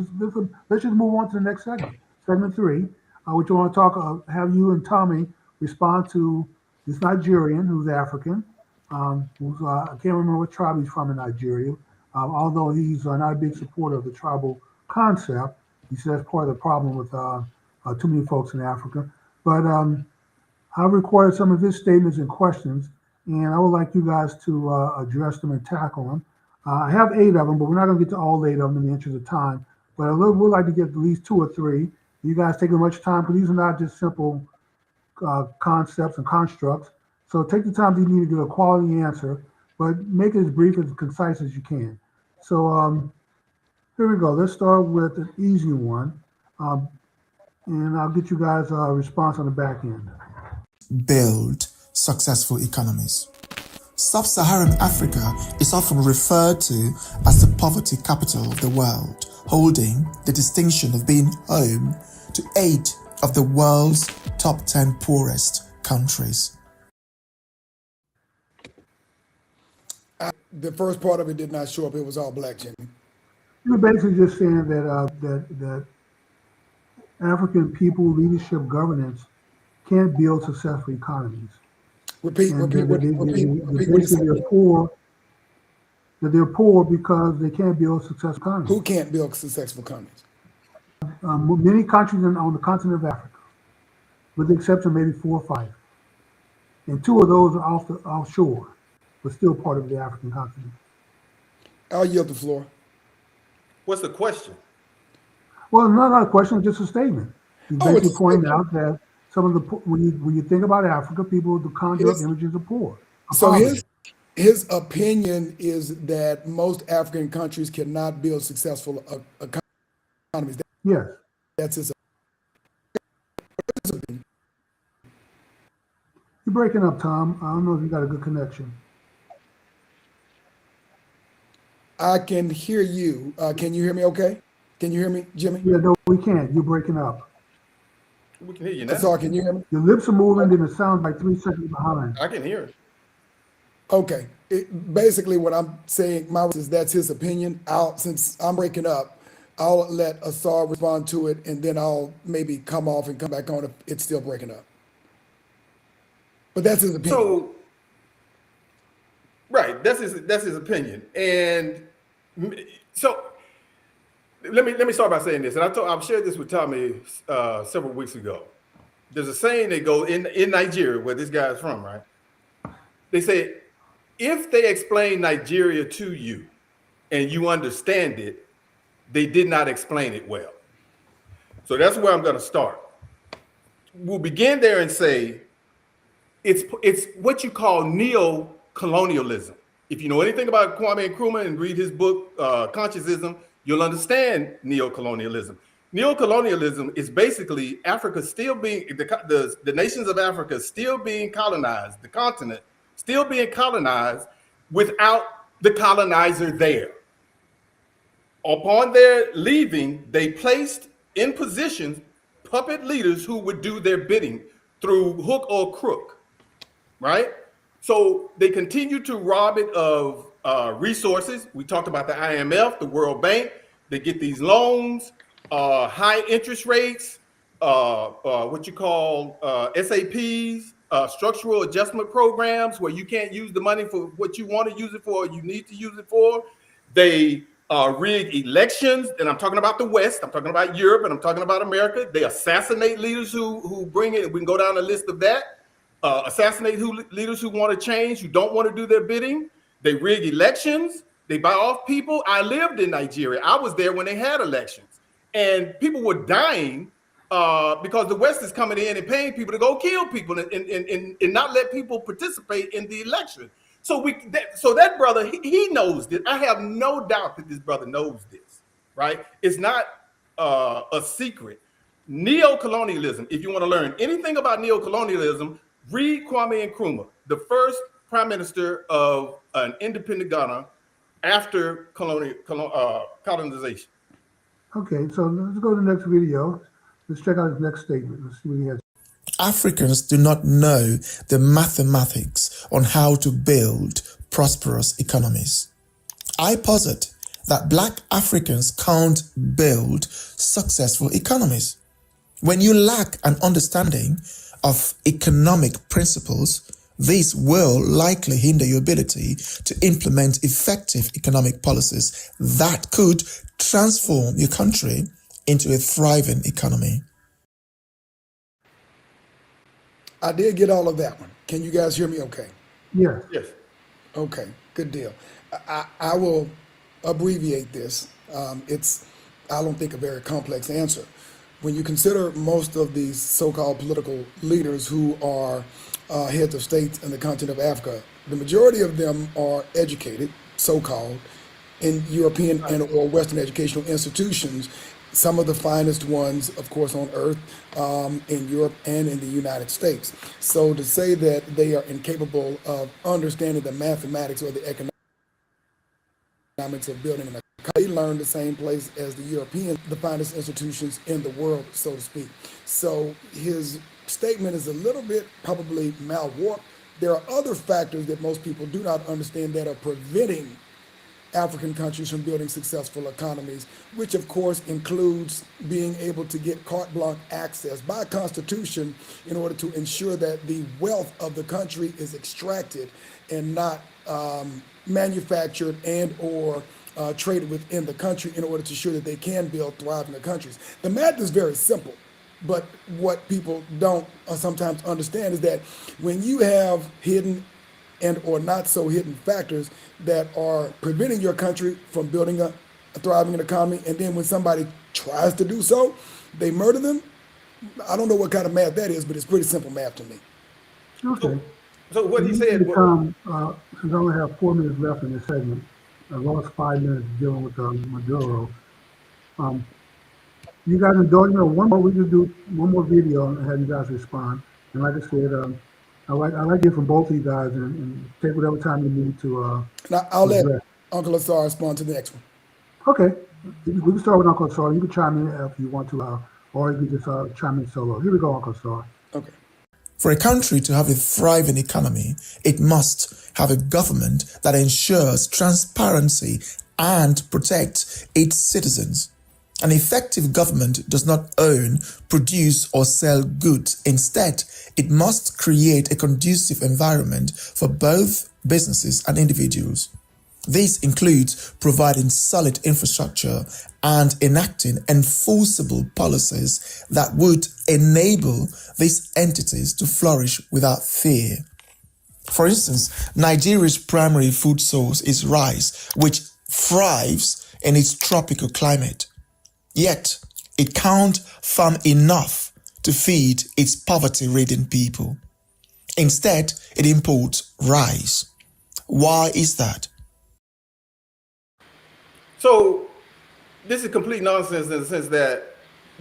Let's just move on to the next segment. Segment 3, which I want to talk. Have you and Tommy respond to this Nigerian who's African, I can't remember what tribe he's from in Nigeria, although he's not a big supporter of the tribal concept. He says that's part of the problem with too many folks in Africa. But I recorded some of his statements and questions, and I would like you guys to address them and tackle them. I have 8 of them, but we're not going to get to all 8 of them in the interest of time. But I would like to get at least 2 or 3. You guys take as much time because these are not just simple concepts and constructs. So take the time you need to get a quality answer, but make it as brief and concise as you can. So here we go. Let's start with an easy one, and I'll get you guys a response on the back end. Build successful economies. Sub-Saharan Africa is often referred to as the poverty capital of the world, holding the distinction of being home to 8 of the world's top 10 poorest countries. The first part of it did not show up. It was all black, Jimmy. You're basically just saying that African people, leadership, governance can't build successful economies. Repeat what you said. They're poor because they can't build successful economies. Who can't build successful economies? Many countries on the continent of Africa, with the exception of maybe 4 or 5. And 2 of those are offshore, but still part of the African continent. I'll yield the floor. What's the question? Well, not a question, just a statement. He's Oh, basically it's- pointing out that some of the when you think about Africa, people conjure up images of poor. So his opinion is that most African countries cannot build successful economies. Yes. That's his opinion. You're breaking up, Tom. I don't know if you got a good connection. I can hear you. Can you hear me okay? Can you hear me, Jimmy? Yeah, no, we can't. You're breaking up. We can hear you now. Sorry, can you hear me? Your lips are moving, then it sounds like 3 seconds behind. I can hear it. Okay. Basically, what I'm saying, is that's his opinion. Since I'm breaking up, I'll let Asar respond to it, and then I'll maybe come off and come back on if it's still breaking up. But that's his opinion. So, right, that's his opinion, and so let me start by saying this, and I've shared this with Tommy several weeks ago. There's a saying that goes in Nigeria, where this guy is from, right? They say, if they explain Nigeria to you and you understand it, they did not explain it well. So that's where I'm going to start. We'll begin there and say it's what you call neo-colonialism. If you know anything about Kwame Nkrumah and read his book, Consciousism, you'll understand neo-colonialism. Neo-colonialism is basically Africa still being, the nations of Africa still being colonized, the continent still being colonized without the colonizer there. Upon their leaving, they placed in positions puppet leaders who would do their bidding through hook or crook, right? So they continue to rob it of resources. We talked about the IMF, the World Bank. They get these loans, high interest rates, what you call SAPs, structural adjustment programs, where you can't use the money for what you want to use it for, or you need to use it for. They rig elections, and I'm talking about the West, I'm talking about Europe, and I'm talking about America. They assassinate leaders who bring it. We can go down the list of that. Assassinate leaders who want to change, who don't want to do their bidding. They rig elections. They buy off people. I lived in Nigeria. I was there when they had elections, and people were dying because the West is coming in and paying people to go kill people and not let people participate in the election. So that brother, he knows this. I have no doubt that this brother knows this, right? It's not a secret. Neo-colonialism, if you want to learn anything about neo-colonialism, read Kwame Nkrumah, the first prime minister of an independent Ghana after colonization. Okay, so let's go to the next video. Let's check out his next statement. Let's see what he has. Africans do not know the mathematics on how to build prosperous economies. I posit that Black Africans can't build successful economies. When you lack an understanding of economic principles, this will likely hinder your ability to implement effective economic policies that could transform your country into a thriving economy. I did get all of that one. Can you guys hear me okay? Yes. Yes. Okay, good deal. I will abbreviate this. I don't think, a very complex answer. When you consider most of these so-called political leaders who are heads of states in the continent of Africa, the majority of them are educated, so-called, in European and or Western educational institutions, some of the finest ones, of course, on earth, in Europe and in the United States. So to say that they are incapable of understanding the mathematics or the economics of building an economy, they learn the same place as the Europeans, the finest institutions in the world, so to speak. So his statement is a little bit probably malwarped. There are other factors that most people do not understand that are preventing African countries from building successful economies, which of course includes being able to get carte blanche access by constitution in order to ensure that the wealth of the country is extracted and not manufactured and or traded within the country in order to ensure that they can build thriving countries. The math is very simple, but what people don't sometimes understand is that when you have hidden and or not so hidden factors that are preventing your country from building a thriving economy, and then when somebody tries to do so, they murder them. I don't know what kind of math that is, but it's pretty simple math to me. Okay. So what he You said need to was, come, since I only have 4 minutes left in this segment, I lost 5 minutes dealing with Maduro. You guys indulge me on one more. We can do one more video and have you guys respond. And like I said, I like it from both of you guys, and take whatever time you need to And I'll let address. Uncle Asar respond to the next one. Okay, we can start with Uncle Sar. You can chime in if you want to, or you can just chime in solo. Here we go, Uncle Sar. Okay. For a country to have a thriving economy, it must have a government that ensures transparency and protects its citizens. An effective government does not own, produce, or sell goods. Instead, it must create a conducive environment for both businesses and individuals. This includes providing solid infrastructure and enacting enforceable policies that would enable these entities to flourish without fear. For instance, Nigeria's primary food source is rice, which thrives in its tropical climate. Yet, it can't farm enough to feed its poverty-ridden people. Instead, it imports rice. Why is that? so this is complete nonsense in the sense that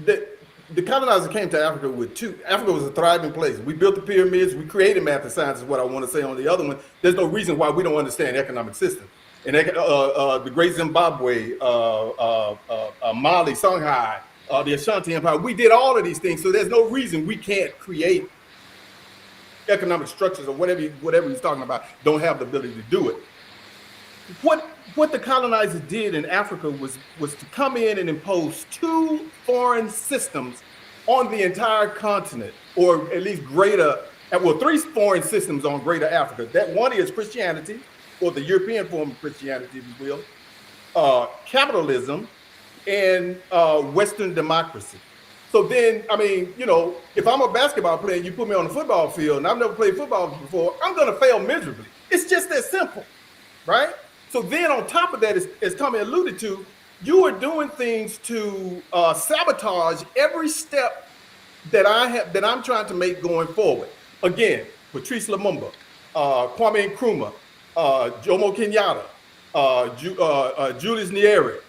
the colonizer came to Africa with two. Africa was a thriving place. We built the pyramids. We created math and science is what I want to say on the other one. There's no reason why we don't understand economic system. And the great Zimbabwe, Mali, Songhai, the Ashanti Empire, we did all of these things. So there's no reason we can't create economic structures or whatever he's talking about, don't have the ability to do it. What the colonizers did in Africa was to come in and impose two foreign systems on the entire continent, or at least three foreign systems on greater Africa. That one is Christianity, or the European form of Christianity, if you will, capitalism, and Western democracy. So then, I mean, if I'm a basketball player and you put me on the football field and I've never played football before, I'm going to fail miserably. It's just that simple, right? So then on top of that, as Tommy alluded to, you are doing things to sabotage every step that I'm trying to make going forward. Again, Patrice Lumumba, Kwame Nkrumah, Jomo Kenyatta, Julius Nyerere,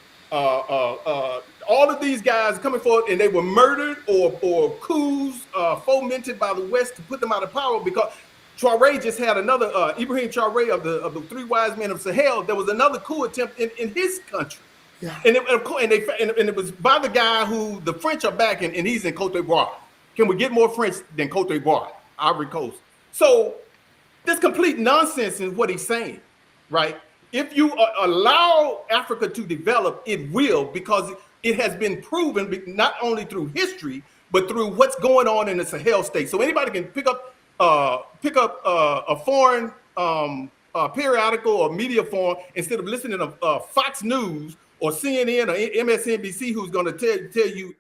all of these guys coming forward, and they were murdered or coups fomented by the West to put them out of power, because Traoré just had another, Ibrahim Traoré of the three wise men of Sahel, there was another coup attempt in his country. Yeah. And it was by the guy who the French are backing, and he's in Cote d'Ivoire. Can we get more French than Cote d'Ivoire, Ivory Coast? So this complete nonsense is what he's saying, right? If you allow Africa to develop, it will, because it has been proven not only through history, but through what's going on in the Sahel state. So anybody can pick up a foreign periodical or media form instead of listening to Fox News or CNN or MSNBC, who's going to tell you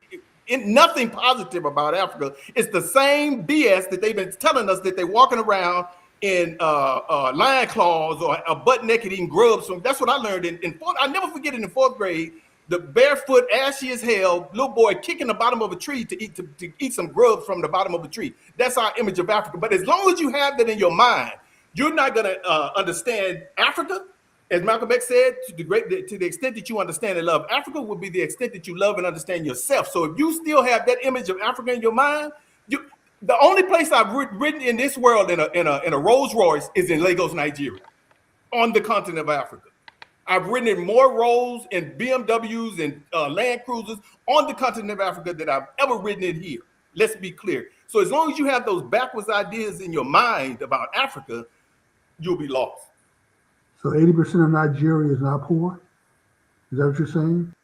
nothing positive about Africa. It's the same BS that they've been telling us, that they're walking around in lion claws or butt naked eating grubs. So that's what I learned in fourth. I never forget it in fourth grade. The barefoot, ashy as hell little boy kicking the bottom of a tree to eat some grubs from the bottom of a tree. That's our image of Africa. But as long as you have that in your mind, you're not going to understand Africa. As Malcolm X said, to the extent that you understand and love Africa will be the extent that you love and understand yourself. So if you still have that image of Africa in your mind, the only place I've ridden in this world in a Rolls Royce is in Lagos, Nigeria, on the continent of Africa. I've ridden in more Rolls and BMWs and Land Cruisers on the continent of Africa than I've ever ridden in here. Let's be clear. So as long as you have those backwards ideas in your mind about Africa, you'll be lost. So 80% of Nigeria is not poor? Is that what you're saying?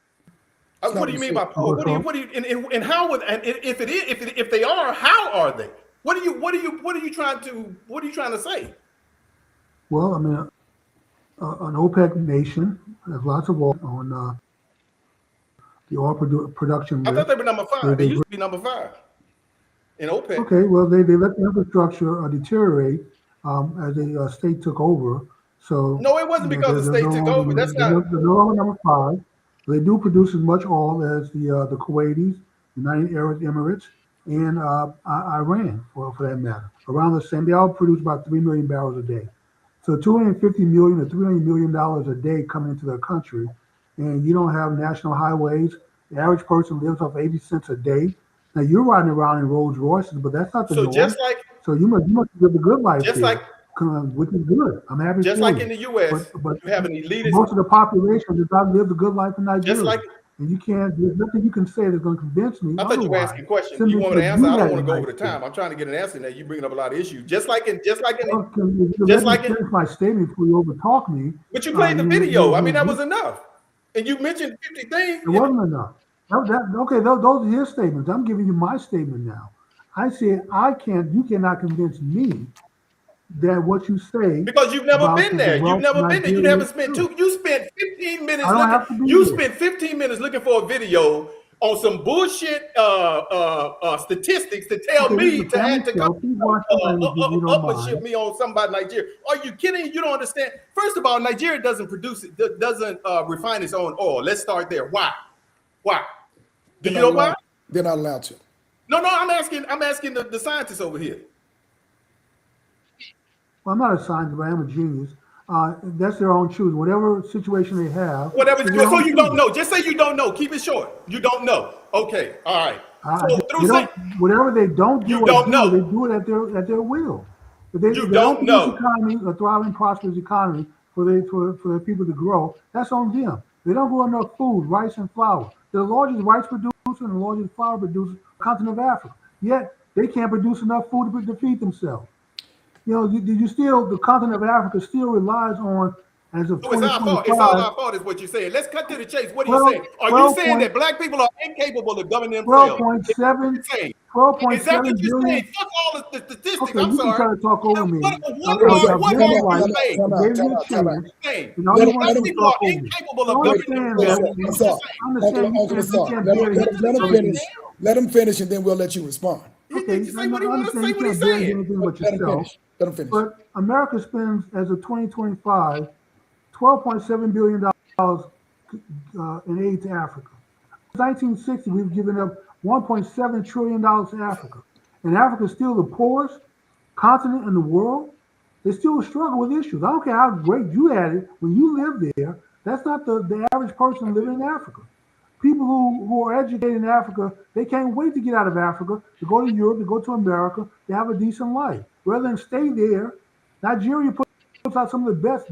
What do you mean by poor? And how would, and if they are, how are they? What are you trying to say? Well, I mean, an OPEC nation has lots of oil on the oil production list. I thought they were number 5. They used to be number 5 in OPEC. Okay, well, they let the infrastructure deteriorate as the state took over. So no, it wasn't because the state took over. That's not. They're no longer number 5. They do produce as much oil as the Kuwaitis, United Arab Emirates, and Iran, for that matter. Around the same, they all produce about 3 million barrels a day. So $250 million to $300 million a day coming into their country, and you don't have national highways. The average person lives off 80 cents a day. Now you're riding around in Rolls Royces, but that's not the norm. So you must live the good life just here, like, which is good. I'm happy. Just like in the U.S., but you have an elitist. Most of the population does not live the good life in Nigeria. Just like, and you can't. There's nothing you can say that's going to convince me. I thought you were asking a question. You want me to answer? I don't want to go over the time. I'm trying to get an answer. Now you bringing up a lot of issues. Just like in my statement before you overtalk me. But you played the video. I mean, that was enough. And you mentioned 50 things. It wasn't enough. Okay, those are his statements. I'm giving you my statement now. I said you cannot convince me that what you say, because you've never been there. You've never been there. You never spent You spent 15 minutes spent 15 minutes looking for a video on some bullshit statistics to tell me to add to upmanship me on somebody Nigeria. Are you kidding? You don't understand. First of all, Nigeria doesn't refine its own oil. Let's start there. Why? Do you know why? They're not allowed to. No, I'm asking the scientists over here. Well, I'm not a scientist, but I am a genius. That's their own choosing. Whatever situation they have. So you don't know. Just say you don't know. Keep it short. You don't know. Okay. All right. Whatever they don't do, you don't know. They do it at their will. If they don't know. Economy, a thriving, prosperous economy for the people to grow, that's on them. They don't grow enough food, rice and flour. They're the largest rice producer and the largest flour producer in the continent of Africa. Yet they can't produce enough food to feed themselves. You know, the continent of Africa still relies on, as of 2025. It's all our fault, is what you're saying. Let's cut to the chase. What are you saying? Are you saying that black people are incapable of governing themselves? 12.7 Is that what you're saying? Fuck all the statistics. Okay, I'm sorry. You try to talk over me. What are you saying? Black people are incapable of governing themselves. Let him finish, and then we'll let you respond. Okay, say what he wants to say. What he's saying. Let him finish. But America spends, as of 2025, $12.7 billion in aid to Africa. Since 1960, we've given up $1.7 trillion to Africa. And Africa is still the poorest continent in the world. They still struggle with issues. I don't care how great you had it when you lived there. That's not the average person living in Africa. People who are educated in Africa, they can't wait to get out of Africa, to go to Europe, to go to America, to have a decent life. Rather than stay there, Nigeria puts out some of the best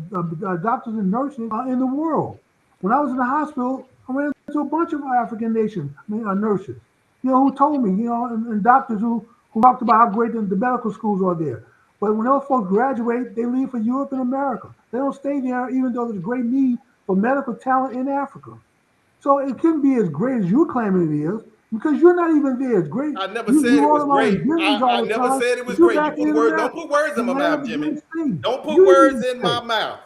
doctors and nurses in the world. When I was in the hospital, I ran into a bunch of African nurses, who told me, and doctors who talked about how great the medical schools are there. But when those folks graduate, they leave for Europe and America. They don't stay there, even though there's great need for medical talent in Africa. So it couldn't be as great as you're claiming it is. Because you're not even there. It's great. I never You said it roll was around in great. buildings I all the never time, said it but was you're great. You back put here in words. Don't America put words in and my you have mouth, a Jimmy. great thing. Don't put You words didn't in say. my mouth.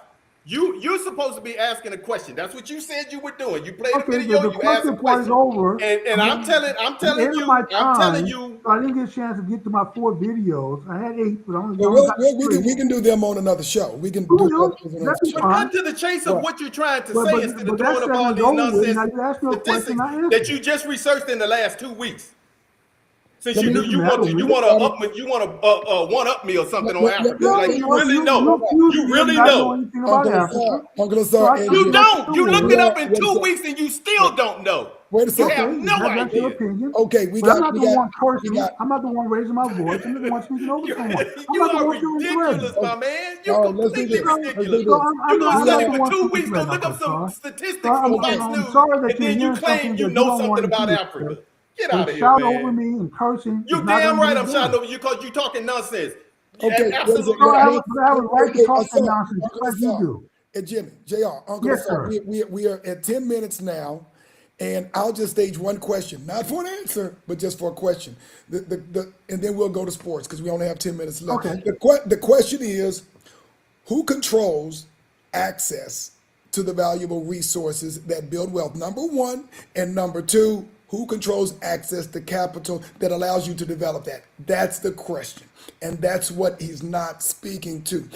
You're supposed to be asking a question. That's what you said you were doing. You played a Okay, video. the You asked a question part is question, over. and I'm telling I'm I'm telling ending my you I'm telling time, you. so I didn't get a chance to get to my 4 videos. I had 8, but I only, Well, only got we 3. can do them on another show. We can Who do will? those on That'd another be show. But fine. cut to the chase of Right. what you're trying to But say but instead of but that throwing up all segment's these over with. nonsense Now you ask me a question, statistics I that answer. you just researched in the last 2 weeks. Since Let you me. do, Doesn't matter to you me. want to up me, you want to one up me or something on Africa. No, Like you no, really you know. accuse You me like really I know know. anything about Uncle Assar, Africa. Uncle So Assar, I and tell You you Jimmy. like the don't. You looked word. it JR, up in wait a 2 weeks second. and you still don't know. Wait a You second. have Okay, no that's your idea. opinion. Okay, But I'm not the one we cursing. got. I'm not the one raising my voice. I'm not the one speaking over You, someone. I'm you not the are one feeling threatened. ridiculous, my man. You're All right, let's do completely this. So, Let's do ridiculous. so this. You go We I'm not study got. the for one 2 speaking weeks, go threatened, look Uncle up some Star. So statistics from Fox I'm News, sorry that and you're then you hearing claim something you that you know don't something want to about hear. Africa. Get But out of here, shout over man. me and cursing is You not damn going to right get I'm it shouting done. over you because you're talking nonsense. Okay, wait a second. So Absolutely I right. have, but I have a right to Okay, talk that Assar, nonsense just Uncle like you Assar, do. and Jimmy, JR, Uncle Yes, Assar. sir. We are at 10 minutes now, and I'll just stage one question, not for an answer, but just for a question. And then we'll go to sports because we only have 10 minutes left. Okay. The question is, who controls access to the valuable resources that build wealth? Number one, and number two, who controls access to capital that allows you to develop that? That's the question. And that's what he's not speaking to.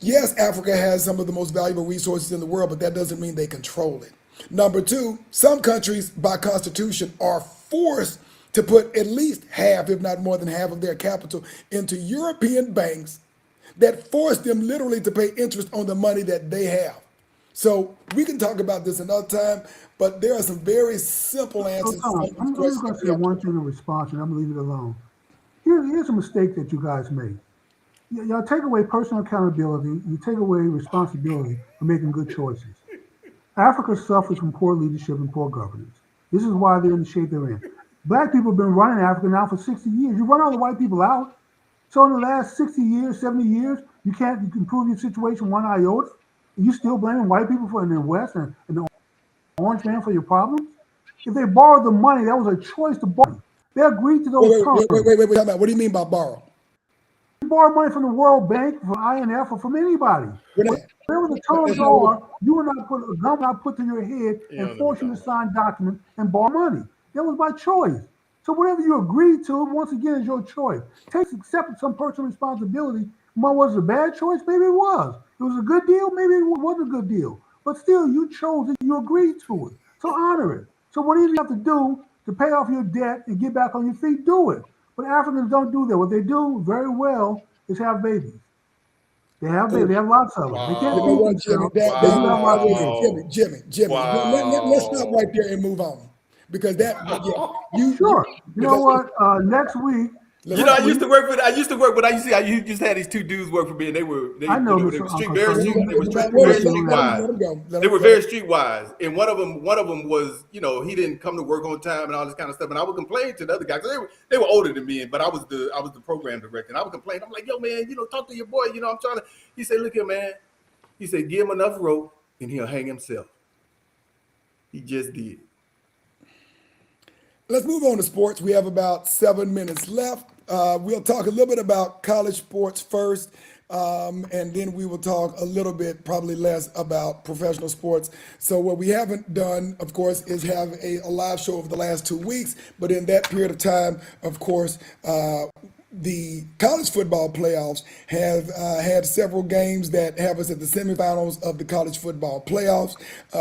Yes, Africa has some of the most valuable resources in the world, but that doesn't mean they control it. Number two, some countries by constitution are forced to put at least half, if not more than half, of their capital into European banks that force them literally to pay interest on the money that they have. So we can talk about this another time, but there are some very simple So answers to some Tom, of these I'm just questions going that to we say have to one look thing in response, and I'm going to leave it alone. Here's a mistake that you guys made. Y'all take away personal accountability. You take away responsibility for making good choices. Africa suffers from poor leadership and poor governance. This is why they're in the shape they're in. Black people have been running Africa now for 60 years. You run all the white people out. So in the last 60 years, 70 years, you can't improve your situation one iota. And you still blaming white people for in the West and the orange man for your problems? If they borrowed the money, that was a choice to borrow. They agreed to those terms. Time out. What do you mean by borrow? You borrow money from the World Bank, from INF, or from anybody. We're not, Whatever the terms that's not what, are, you will not put a government not put to your head You and don't know what force you you're to talking about. sign documents and borrow money. That was my choice. So whatever you agreed to, once again, is your choice. Take accept some personal responsibility. Was it a bad choice? Maybe it was. It was a good deal. Maybe it wasn't a good deal. But still, you chose it. You agreed to it. So honor it. So whatever you have to do to pay off your debt and get back on your feet, do it. But Africans don't do that. What they do very well is have babies. They have babies. They have lots of them. They can't you know feed what, Jimmy? themselves. They do have lots of babies. Jimmy. Let's stop right Wow. there and move on because yeah, you Sure. You know because what? Next week, You let's know, stop. I used to work with. I used to work with. I used to. I used to have these two dudes work for me, and I know they this, were street Uncle very Son. street. They were You street, stay Wait a very with second. your streetwise. Let him go. Let They him were go. very streetwise, and one of them was, he didn't come to work on time and all this kind of stuff. And I would complain to the other guys. They were older than me, but I was the program director. And I would complain. I'm like, yo, man, talk to your boy. I'm trying to. He said, look here, man. He said, give him enough rope, and he'll hang himself. He just did. Let's move on to sports. We have about 7 minutes left. We'll talk a little bit about college sports first, and then we will talk a little bit, probably less, about professional sports. So what we haven't done, of course, is have a live show over the last 2 weeks. But in that period of time, of course, the college football playoffs have had several games that have us at the semifinals of the college football playoffs.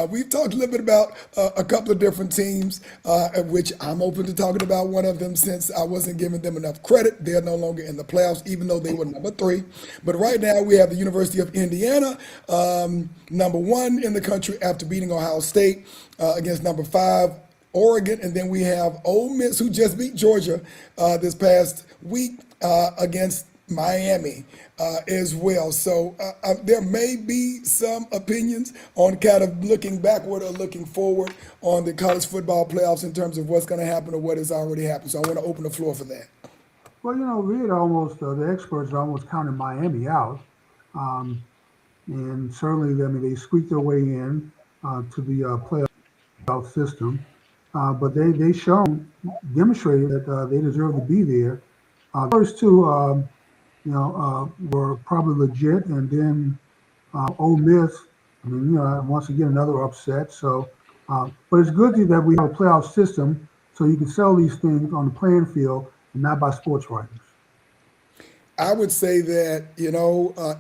We've talked a little bit about a couple of different teams, of which I'm open to talking about one of them since I wasn't giving them enough credit. They're no longer in the playoffs, even though they were number 3. But right now we have the University of Indiana, number 1 in the country after beating Ohio State against number 5. Oregon, and then we have Ole Miss, who just beat Georgia this past week against Miami as well. So there may be some opinions on kind of looking backward or looking forward on the college football playoffs in terms of what's going to happen or what has already happened. So I want to open the floor for that. Well, we had almost, the experts almost counted Miami out. And certainly, I mean, they squeaked their way in to the playoff system. but they demonstrated that they deserve to be there. First two, were probably legit, and then Ole Miss. I mean, once again another upset. So, but it's good that we have a playoff system, so you can sell these things on the playing field and not by sports writers. I would say that,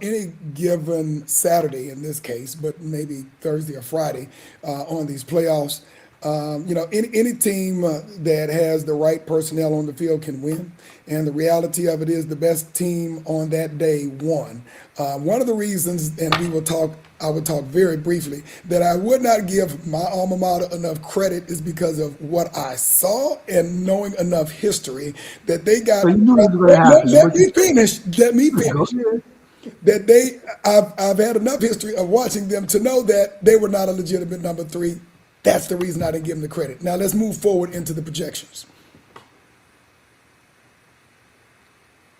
any given Saturday in this case, but maybe Thursday or Friday on these playoffs, any team that has the right personnel on the field can win. And the reality of it is the best team on that day won. One of the reasons, and I would talk very briefly, that I would not give my alma mater enough credit is because of what I saw and knowing enough history that they got. So you knew this was going to Let, happen. let me finish. Let me Go finish. ahead. I've had enough history of watching them to know that they were not a legitimate number three. That's the reason I didn't give them the credit. Now let's move forward into the projections.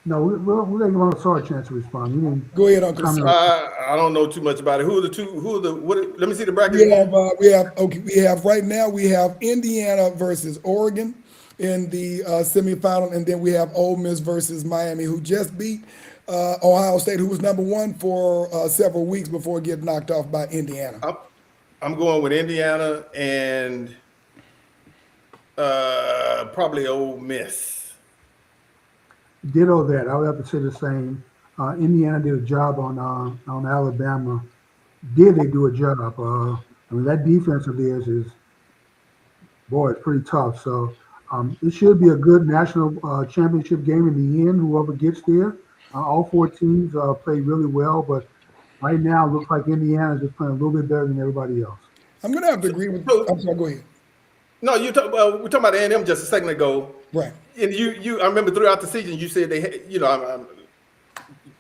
No, we're going to give Uncle a chance to respond. You didn't Go ahead, Uncle. comment I don't know too much about it. Who are the two? Who are the what? Let me see the bracket We again. have right now we have Indiana versus Oregon in the semifinal, and then we have Ole Miss versus Miami, who just beat Ohio State, who was number one for several weeks before getting knocked off by Indiana. I'm going with Indiana and probably Ole Miss. Ditto that. I would have to say the same. Indiana did a job on Alabama. Did they do a job? I mean, that defense of theirs is, boy, it's pretty tough. So it should be a good national championship game in the end, whoever gets there. All four teams played really well, but right now it looks like Indiana is just playing a little bit better than everybody else. I'm going to have to agree with. I'm sorry. Go ahead. No, we're talking about A&M just a second ago. Right. And I remember throughout the season, you said they had, I'm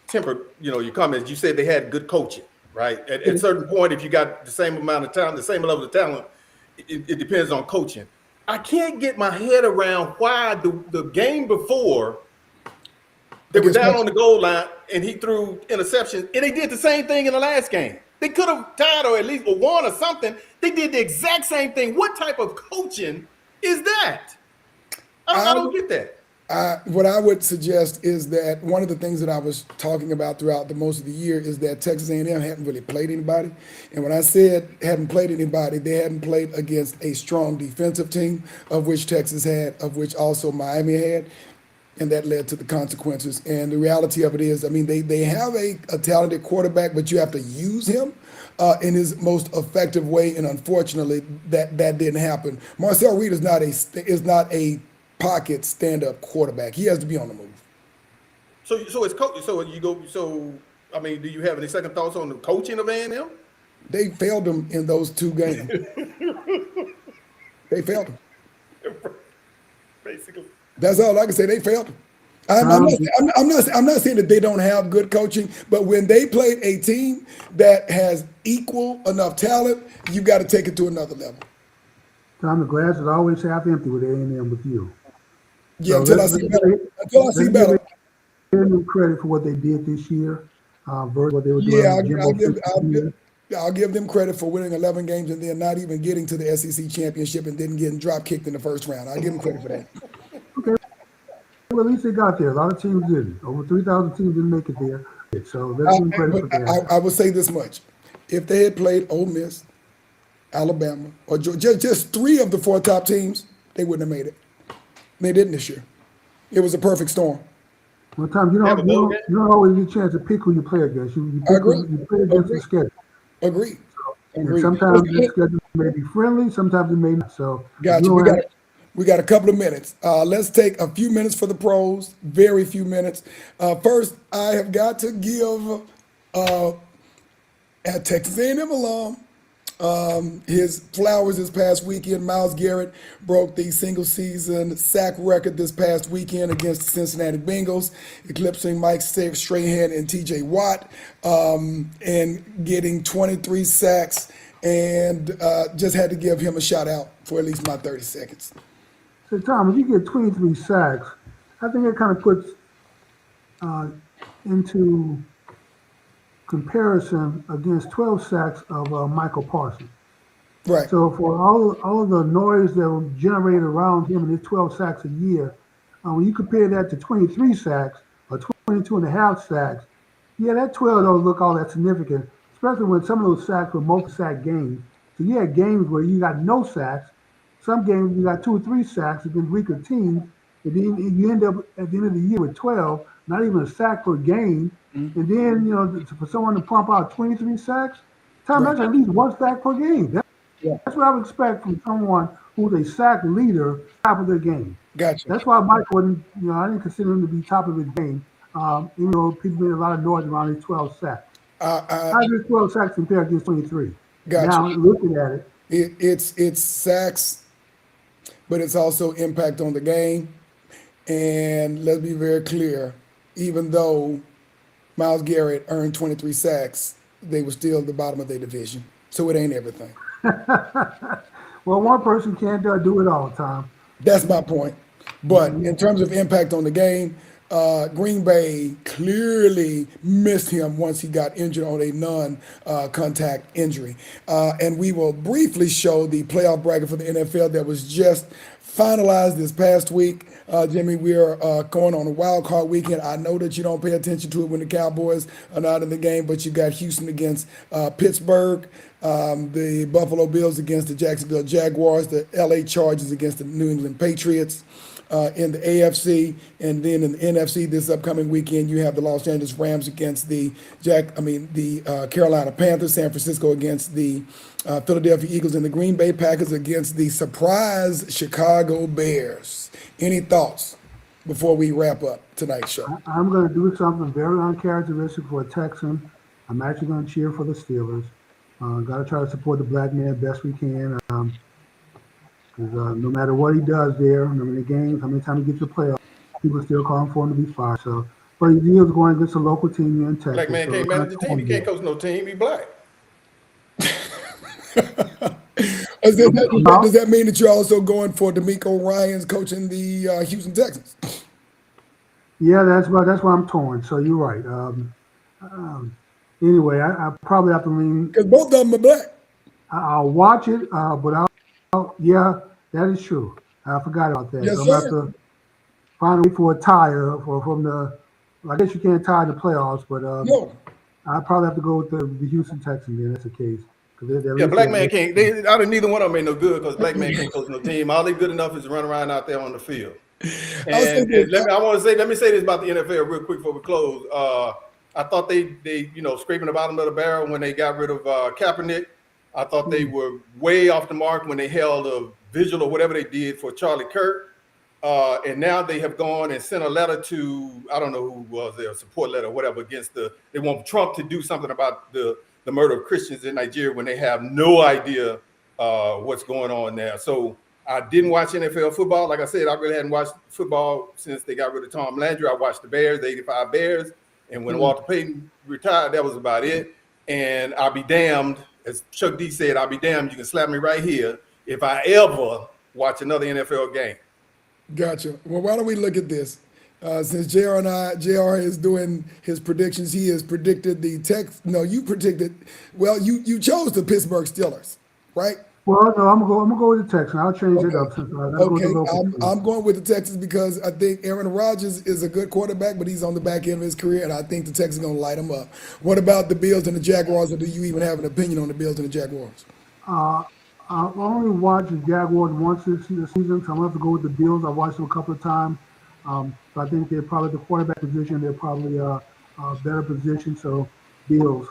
tempered, your comments. You said they had good coaching, right? At a certain point, if you got the same amount of talent, the same level of talent, it depends on coaching. I can't get my head around why the game before they were down on the goal line and he threw interception, and they did the same thing in the last game. They could have tied or at least won or something. They did the exact same thing. What type of coaching is that? I don't get that. What I would suggest is that one of the things that I was talking about throughout the most of the year is that Texas A&M hadn't really played anybody. And when I said hadn't played anybody, they hadn't played against a strong defensive team, of which Texas had, of which also Miami had. And that led to the consequences. And the reality of it is, I mean, they have a talented quarterback, but you have to use him in his most effective way. And unfortunately, that didn't happen. Marcel Reed is not a pocket stand-up quarterback. He has to be on the move. So it's coach. So you go. So I mean, do you have any second thoughts on the coaching of A&M? They failed them in those two games. They failed them. Basically. That's all I can say. They failed them. I'm not saying that they don't have good coaching, but when they played a team that has equal enough talent, you got to take it to another level. Tom, the glass is always half empty with A&M with you. Yeah, So until I see better. Until I see better. Give them credit for what they did this year versus what they were doing. Yeah, I'll give them credit for winning 11 games and then not even getting to the SEC championship and then getting drop kicked in the first round. I'll give them credit for that. Okay. Well, at least they got there. A lot of teams didn't. Over 3,000 teams didn't make it there. So let's give them credit for that. I will say this much. If they had played Ole Miss, Alabama, or Georgia, just three of the four top teams, they wouldn't have made it. They didn't this year. It was a perfect storm. Well, Tom, you don't always get a chance to pick who you play against. You play against the schedule. Agreed. And sometimes the schedule may be friendly, sometimes it may not. So we got a couple of minutes. Let's take a few minutes for the pros, very few minutes. First, I have got to give a Texas A&M alum his flowers this past weekend. Myles Garrett broke the single season sack record this past weekend against the Cincinnati Bengals, eclipsing Mike Strahan and TJ Watt, and getting 23 sacks, and just had to give him a shout out for at least my 30 seconds. So, Tom, if you get 23 sacks, I think it kind of puts into comparison against 12 sacks of Michael Parsons. Right. So for all of the noise that was generated around him and his 12 sacks a year, when you compare that to 23 sacks or 22 and a half sacks, yeah, that 12 don't look all that significant, especially when some of those sacks were multi-sack games. So you had games where you got no sacks. Some games you got 2 or 3 sacks against weaker teams, and then you end up at the end of the year with 12, not even a sack per game. And then for someone to pump out 23 sacks, Tom, Right. that's at least 1 sack per game. Yeah. That's what I would expect from someone who's a sack leader, top of their game. Gotcha. That's why Mike wouldn't, I didn't consider him to be top of his game, even though people made a lot of noise around his 12 sacks. I How does 12 sacks compare against 23? gotcha. Now, looking at it, It's sacks, but it's also impact on the game. And let's be very clear, even though Miles Garrett earned 23 sacks, they were still at the bottom of their division. So it ain't everything. well, one person can't do it all, Tom. That's my point. But in terms of impact on the game, Green Bay clearly missed him once he got injured on a non-contact injury. And we will briefly show the playoff bracket for the NFL that was just finalized this past week. Jimmy, we are going on a wild card weekend. I know that you don't pay attention to it when the Cowboys are not in the game, but you got Houston against Pittsburgh, the Buffalo Bills against the Jacksonville Jaguars, the LA Chargers against the New England Patriots. In the AFC, and then in the NFC this upcoming weekend, you have the Los Angeles Rams against the Carolina Panthers, San Francisco against the Philadelphia Eagles, and the Green Bay Packers against the surprise Chicago Bears. Any thoughts before we wrap up tonight's show? I'm going to do something very uncharacteristic for a Texan. I'm actually going to cheer for the Steelers. Got to try to support the black man best we can. No matter what he does there, how many games, how many times he gets to the playoffs, people still calling for him to be fired. So, but he is going against a local team here in Texas. Black man so can't manage the team. He can't coach no team. He black. Does that mean that you're also going for D'Amico Ryans coaching the Houston Texans? Yeah, that's why I'm torn. So you're right. Anyway, I probably have to lean. Because both of them are black. I'll watch it, but yeah, that is true. I forgot about that. Yes, so I'm going sir. to have to find a way for a tie from the. I guess you can't tie the playoffs, but No. I probably have to go with the Houston Texans. Then that's the case. Yeah, black man can't. Out of neither one of them ain't no good because black man can't coach no team. All they good enough is to run around out there on the field. And let me say this about the NFL real quick before we close. I thought they scraping the bottom of the barrel when they got rid of Kaepernick. I thought they were way off the mark when they held a vigil or whatever they did for Charlie Kirk. And now they have gone and sent a letter to, I don't know who was their support letter or whatever, they want Trump to do something about the murder of Christians in Nigeria when they have no idea what's going on there. So I didn't watch NFL football. Like I said, I really hadn't watched football since they got rid of Tom Landry. I watched the Bears, the 85 Bears. And when Walter Payton retired, that was about it. And I'll be damned, as Chuck D said, I'll be damned, you can slap me right here if I ever watch another NFL game. Gotcha. Well, why don't we look at this? Since JR is doing his predictions, he has predicted the you predicted, well, you chose the Pittsburgh Steelers, right? Well, no, I'm gonna go with the Texans. I'll change it up. Since I'm going with the Texans because I think Aaron Rodgers is a good quarterback, but he's on the back end of his career, and I think the Texans are going to light him up. What about the Bills and the Jaguars, or do you even have an opinion on the Bills and the Jaguars? I've only watched the Jaguars once this season, so I'm gonna have to go with the Bills. I watched them a couple of times. So I think they're probably the quarterback position. They're probably a better position. So Bills.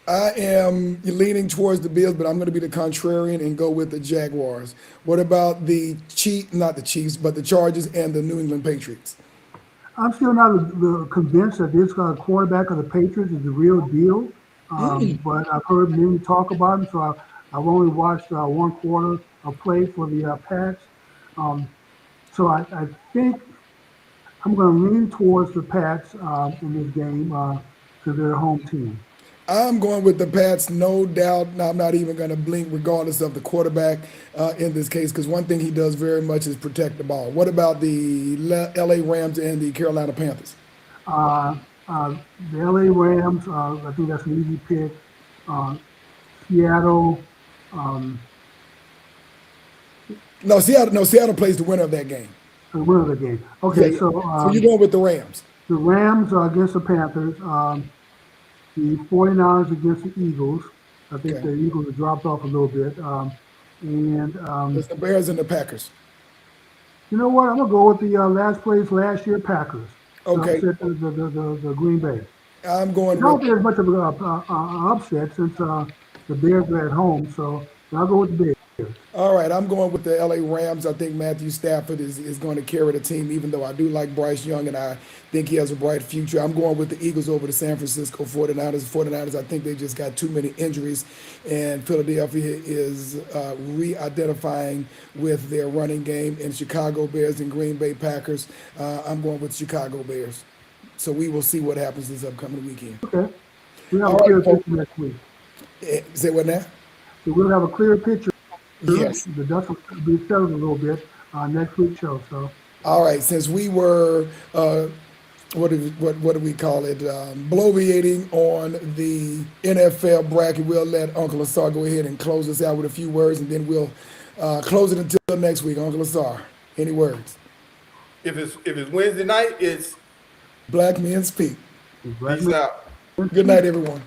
I am leaning towards the Bills, but I'm going to be the contrarian and go with the Jaguars. What about not the Chiefs, but the Chargers and the New England Patriots? I'm still not convinced that this quarterback of the Patriots is the real deal. But I've heard many talk about him, so I've only watched 1 quarter of play for the Pats. So I think I'm going to lean towards the Pats in this game because they're a home team. I'm going with the Pats, no doubt. I'm not even going to blink regardless of the quarterback in this case, because one thing he does very much is protect the ball. What about the LA Rams and the Carolina Panthers? The LA Rams, I think that's an easy pick. Seattle, No, Seattle. No, Seattle plays the winner of that game. The winner of the game. Yeah, Okay, yeah. so So you're going with the Rams. the Rams are against the Panthers. The 49ers against the Eagles. I think Okay. the Eagles have dropped off a little bit. And It's the Bears and the Packers. you know what? I'm gonna go with the last place last year Packers to Okay. upset the Green Bay. I'm I going don't with. think it's much of a upset since the Bears are at home. So I'll go with the Bears. All right, I'm going with the LA Rams. I think Matthew Stafford is going to carry the team, even though I do like Bryce Young and I think he has a bright future. I'm going with the Eagles over the San Francisco 49ers. 49ers, I think they just got too many injuries, and Philadelphia is re identifying with their running game. And Chicago Bears and Green Bay Packers, I'm going with Chicago Bears. So we will see what happens this upcoming weekend. Okay, we'll have All a right, clear folks. picture next week. Say what now? So we'll have a clear picture. Yes. The dust will be settled a little bit next week's show. So All right, since we were what do we call it? Bloviating on the NFL bracket. We'll let Uncle Asar go ahead and close us out with a few words, and then we'll close it until next week. Uncle Asar, any words? If it's Wednesday night, it's Black men speak. Black peace out. Good night, everyone.